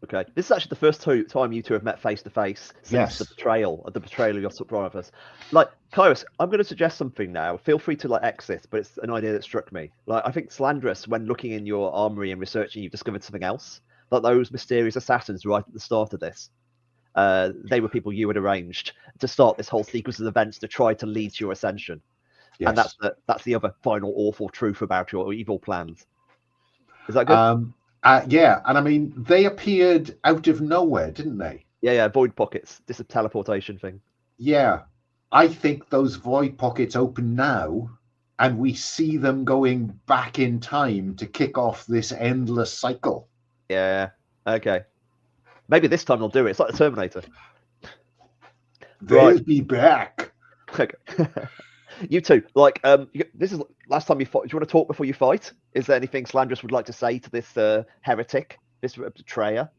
Okay. This is actually the first time you two have met face to face since the betrayal of your subordinates. Like, Kyros, I'm going to suggest something now. Feel free to exit, but it's an idea that struck me. Like, I think Slandrus, when looking in your armory and researching, you've discovered something else. Like those mysterious assassins right at the start of this. They were people you had arranged to start this whole sequence of events to try to lead to your ascension. Yes. And that's the other final awful truth about your evil plans. Is that good? Yeah, and I mean, they appeared out of nowhere, didn't they? Yeah, void pockets. This is a teleportation thing. Yeah, I think those void pockets open now, and we see them going back in time to kick off this endless cycle. Yeah, okay. Maybe this time they'll do it. It's like the Terminator. They'll be back. Okay. You two, this is last time you fought. Do you want to talk before you fight? Is there anything Slandrus would like to say to this heretic, this betrayer,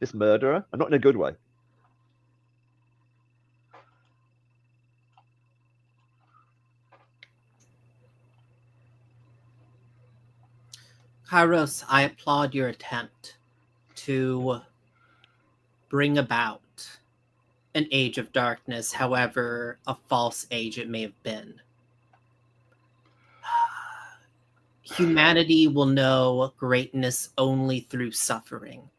this murderer? And not in a good way. Kyros, I applaud your attempt to bring about an age of darkness, however a false age it may have been. Humanity will know greatness only through suffering.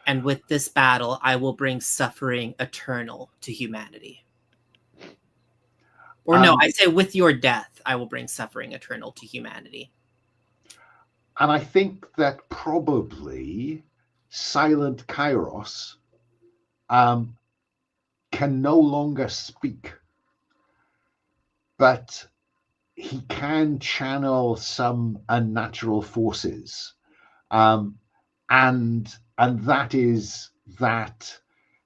And with this battle, I will bring suffering eternal to humanity. Or no, I say with your death, I will bring suffering eternal to humanity. And I think that probably Silent Kyros can no longer speak, but he can channel some unnatural forces, and that is that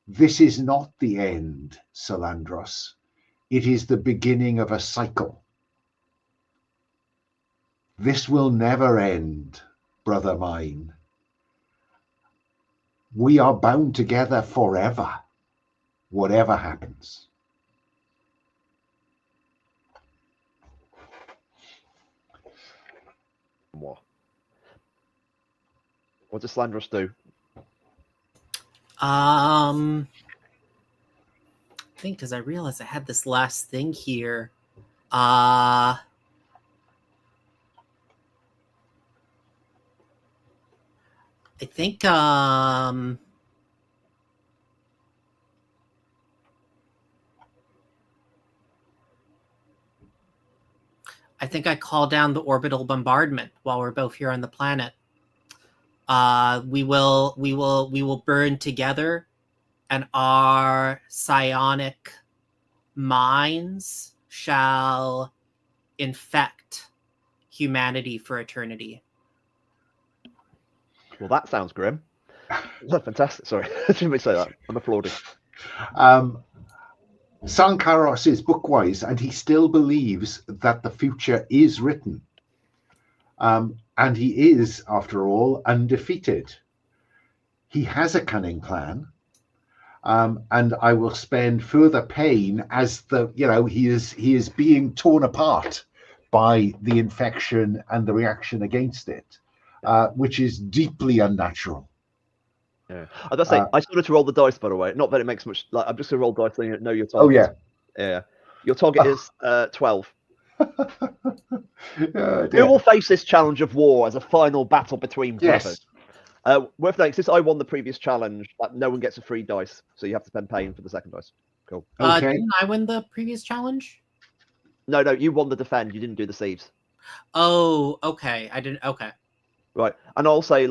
this is not the end, Salandros. It is the beginning of a cycle. This will never end, brother mine. We are bound together forever, whatever happens. What does Slandrus do? I think because I realized I had this last thing here. I think I call down the orbital bombardment while we're both here on the planet. We will burn together, and our psionic minds shall infect humanity for eternity. Well, that sounds grim. That's fantastic. Sorry, didn't me say that. I'm applauding. Sankaros is bookwise, and he still believes that the future is written. And he is, after all, undefeated. He has a cunning plan, and I will spend further pain as he is being torn apart by the infection and the reaction against it, which is deeply unnatural. Yeah, I just say I started to roll the dice, by the way. Not that it makes much. I'm just gonna roll dice so you know your target. Oh yeah, yeah. Your target is 12. Who will face this challenge of war as a final battle between brothers? Worth noting, since I won the previous challenge, no one gets a free dice, so you have to spend pain for the second dice. Cool. Okay. Didn't I win the previous challenge? No, you won the defend. You didn't do the sieves. Oh, okay. I didn't. Okay. Right, and I'll say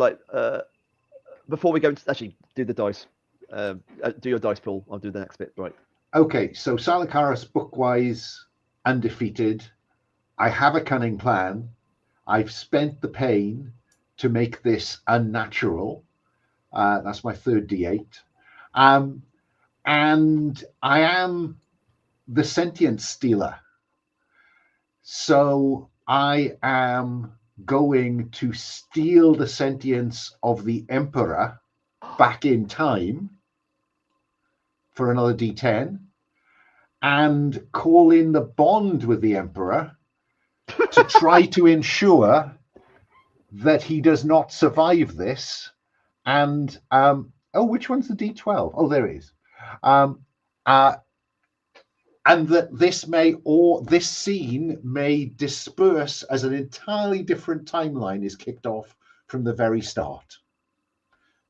before we go into actually do the dice, do your dice pool. I'll do the next bit. Right. Okay, so Salakaris bookwise, undefeated. I have a cunning plan. I've spent the pain to make this unnatural. That's my third D8. And I am the sentient stealer. So I am going to steal the sentience of the Emperor back in time for another D10 and call in the bond with the Emperor to try to ensure that he does not survive this. And which one's the D12? Oh, there it is. And that this scene may disperse as an entirely different timeline is kicked off from the very start.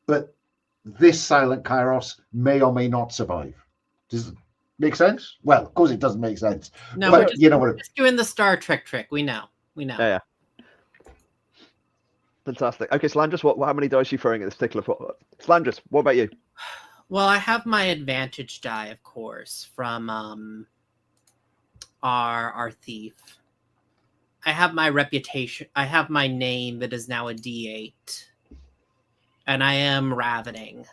But this silent Kyros may or may not survive. Does it make sense? Well, of course it doesn't make sense. No, but we're just, you know what? we're just doing the Star Trek trick. We know. Yeah. Fantastic. Okay, Slandris, how many dice are you throwing at this particular? Slandris, what about you? Well, I have my advantage die, of course, from our thief. I have my reputation. I have my name that is now a D8, and I am ravening.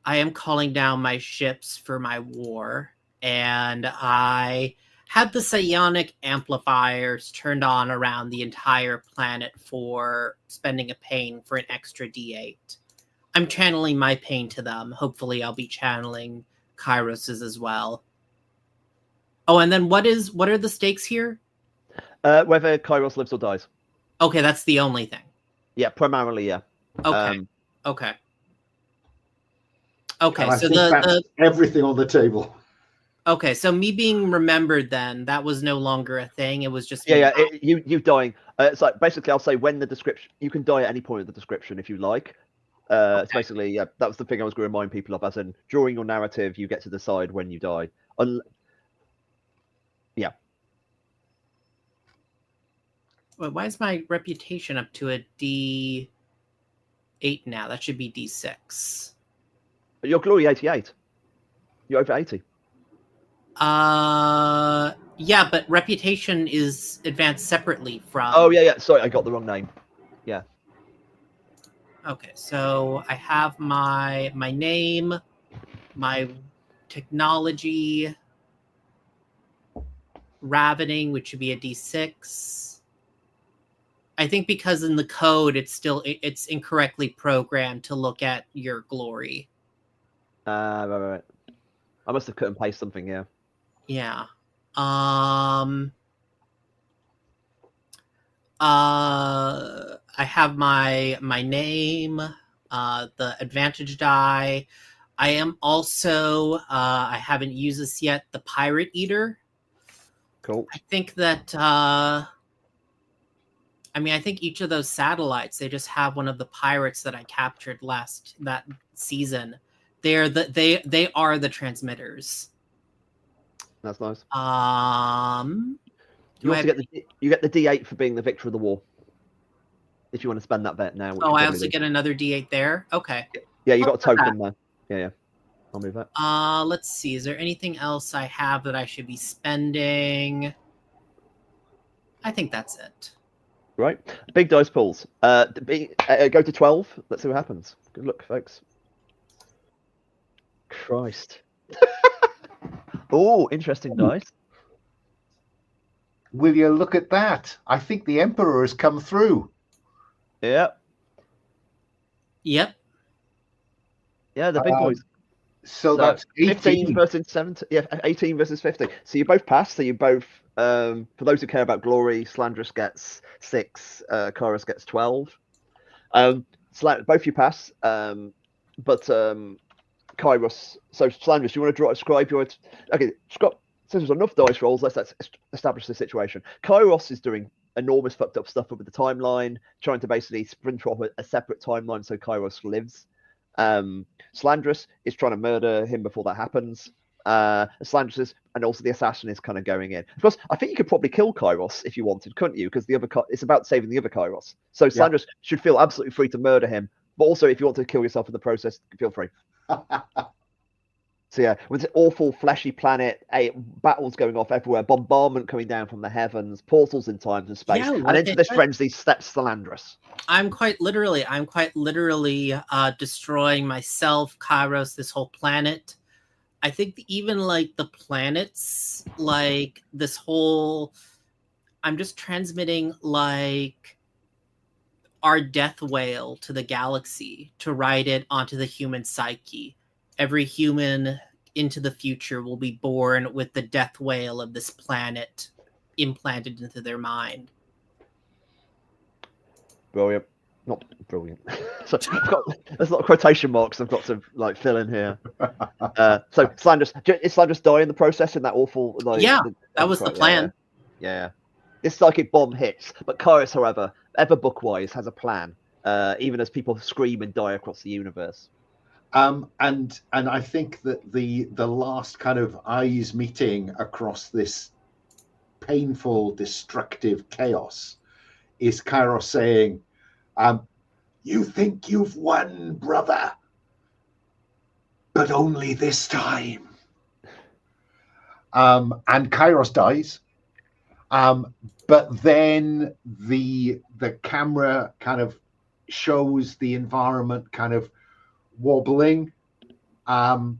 I am calling down my ships for my war, and I had the psionic amplifiers turned on around the entire planet for spending a pain for an extra D8. I'm channeling my pain to them. Hopefully I'll be channeling Kyros's as well. Oh, and then what are the stakes here? Whether Kyros lives or dies. Okay, that's the only thing. Yeah, primarily, yeah. Okay. Okay. So that's everything on the table. Okay, so me being remembered then, that was no longer a thing. It was just you dying. It's like basically I'll say when the description, you can die at any point of the description if you like. It's basically, that was the thing I was going to remind people of, as in during your narrative you get to decide when you die. Wait, why is my reputation up to a D8 now? That should be D6. Your glory 88. You're over 80. Yeah, but reputation is advanced separately from... Oh, yeah. Sorry, I got the wrong name. Yeah. Okay, so I have my name, my technology, ravening, which should be a D6. I think because in the code it's incorrectly programmed to look at your glory. Right. I must have cut and paste something, yeah. Yeah. I have my name, the advantage die. I am also I haven't used this yet, the Pirate Eater. Cool. I think that I think each of those satellites, they just have one of the pirates that I captured that season. They are the transmitters. That's nice. You get the D8 for being the victor of the war. If you want to spend that bet now. I also get another D8 there. Okay. Yeah, you got a token there. Yeah. I'll move that. Let's see. Is there anything else I have that I should be spending? I think that's it. Right. Big dice pulls. Go to 12. Let's see what happens. Good luck, folks. Christ. Oh, interesting dice. Will you look at that? I think the Emperor has come through. Yep. Yeah, the big boys. So that's 15 versus 17. Yeah, 18 versus 15. So you both pass. So you both, for those who care about glory, Slandris gets 6, Kyros gets 12. Both you pass, but Kyros. So Slandris, you want to describe your? Okay, Scott. Since there's enough dice rolls, let's establish the situation. Kyros is doing enormous fucked up stuff with the timeline, trying to basically sprint off a separate timeline so Kyros lives. Slandris is trying to murder him before that happens. Slandris and also the assassin is kind of going in. Of course, I think you could probably kill Kyros if you wanted, couldn't you? Because it's about saving the other Kyros. So Slandris should feel absolutely free to murder him. But also, if you want to kill yourself in the process, feel free. So yeah, with this awful fleshy planet, battles going off everywhere, bombardment coming down from the heavens, portals in time and space, and into this frenzy steps Slandris. I'm quite literally destroying myself, Kyros, this whole planet. I think even like the planets, like this whole, I'm just transmitting like our death wail to the galaxy to write it onto the human psyche. Every human into the future will be born with the death wail of this planet implanted into their mind. Brilliant. Not brilliant. So there's a lot of quotation marks I've got to like fill in here. So is Slandrus die in the process in that awful like? Yeah, that was the plan. Yeah. This psychic bomb hits, but Kyros, however, ever bookwise, has a plan. Even as people scream and die across the universe. And I think that the last kind of eyes meeting across this painful, destructive chaos is Kyros saying, "You think you've won, brother, but only this time." And Kyros dies. But then the camera kind of shows the environment kind of wobbling, and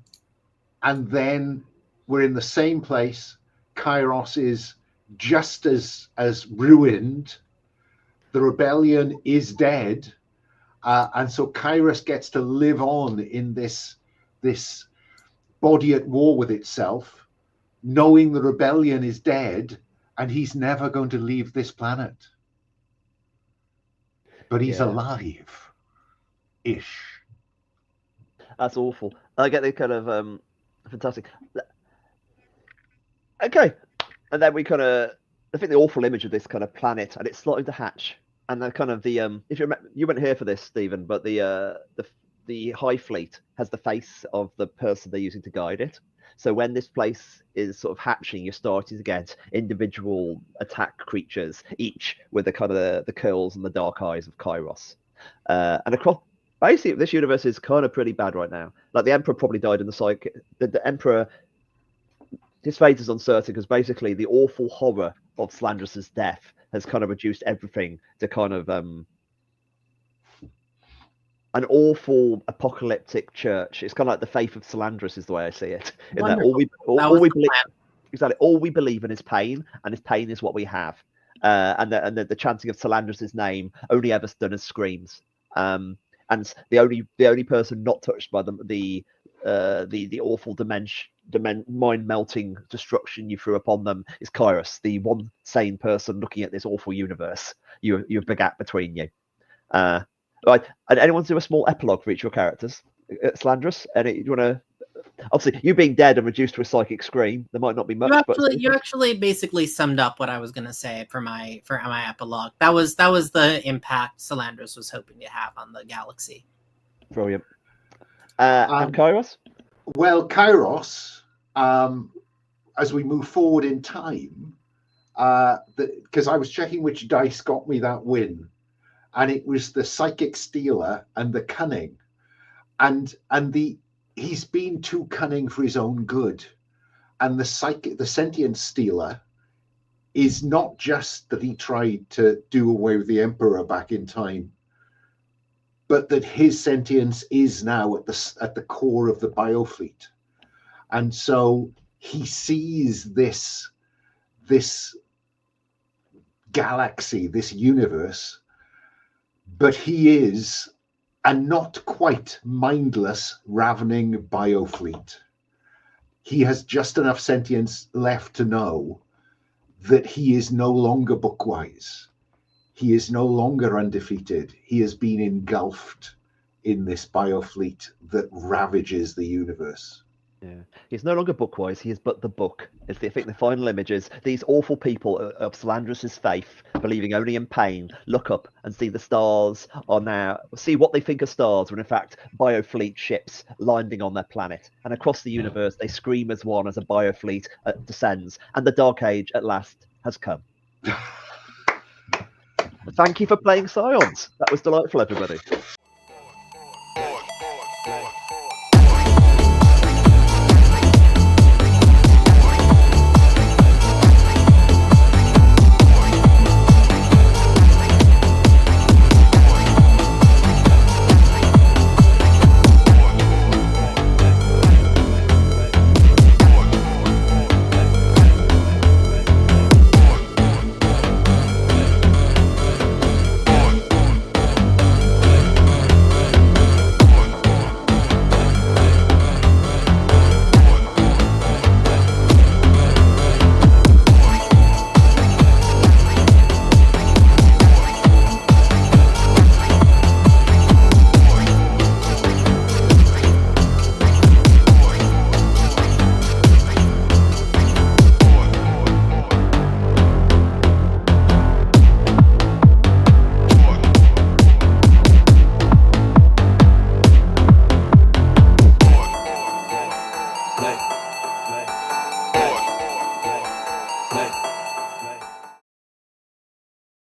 then we're in the same place. Kyros is just as ruined. The rebellion is dead, and so Kyros gets to live on in this body at war with itself, knowing the rebellion is dead, and he's never going to leave this planet. But he's alive-ish. That's awful. I get the kind of fantastic. Okay, and then we kind of, I think the awful image of this kind of planet, and it's starting to hatch, and the kind of the if you remember, you weren't here for this, Stephen, but the High Fleet has the face of the person they're using to guide it. So when this place is sort of hatching, you're starting to get individual attack creatures, each with the kind of the curls and the dark eyes of Kyros. And across, basically, this universe is kind of pretty bad right now. Like the Emperor probably died in the psych. The Emperor, his fate is uncertain because basically the awful horror of Slandrus's death has kind of reduced everything to kind of an awful apocalyptic church. It's kind of like the faith of Slandrus is the way I see it. In that all we believe, exactly, all we believe in is pain, and his pain is what we have. And the chanting of Slandrus's name only ever done as screams. And the only person not touched by the awful mind melting destruction you threw upon them is Kyros, the one sane person looking at this awful universe you've begat between you. Right, and anyone do a small epilogue for each of your characters? Slandrus, and you want to? Obviously, you being dead and reduced to a psychic scream, there might not be much. You actually basically summed up what I was going to say for my epilogue. That was the impact Slandrus was hoping to have on the galaxy. Brilliant. And Kyros? Well, Kyros, as we move forward in time, because I was checking which dice got me that win. And it was the psychic stealer and the cunning, and he's been too cunning for his own good. And the sentient stealer is not just that he tried to do away with the Emperor back in time, but that his sentience is now at the core of the biofleet. And so he sees this galaxy, this universe, but he is a not quite mindless, ravening biofleet. He has just enough sentience left to know that he is no longer bookwise. He is no longer undefeated. He has been engulfed in this biofleet that ravages the universe. Yeah, he's no longer bookwise. He is but the book. I think the final image is these awful people of Slandrus's faith, believing only in pain, look up and see the stars are now, see what they think are stars, when in fact biofleet ships landing on their planet. And across the universe, they scream as one as a biofleet descends, and the Dark Age at last has come. Thank you for playing Scions. That was delightful, everybody.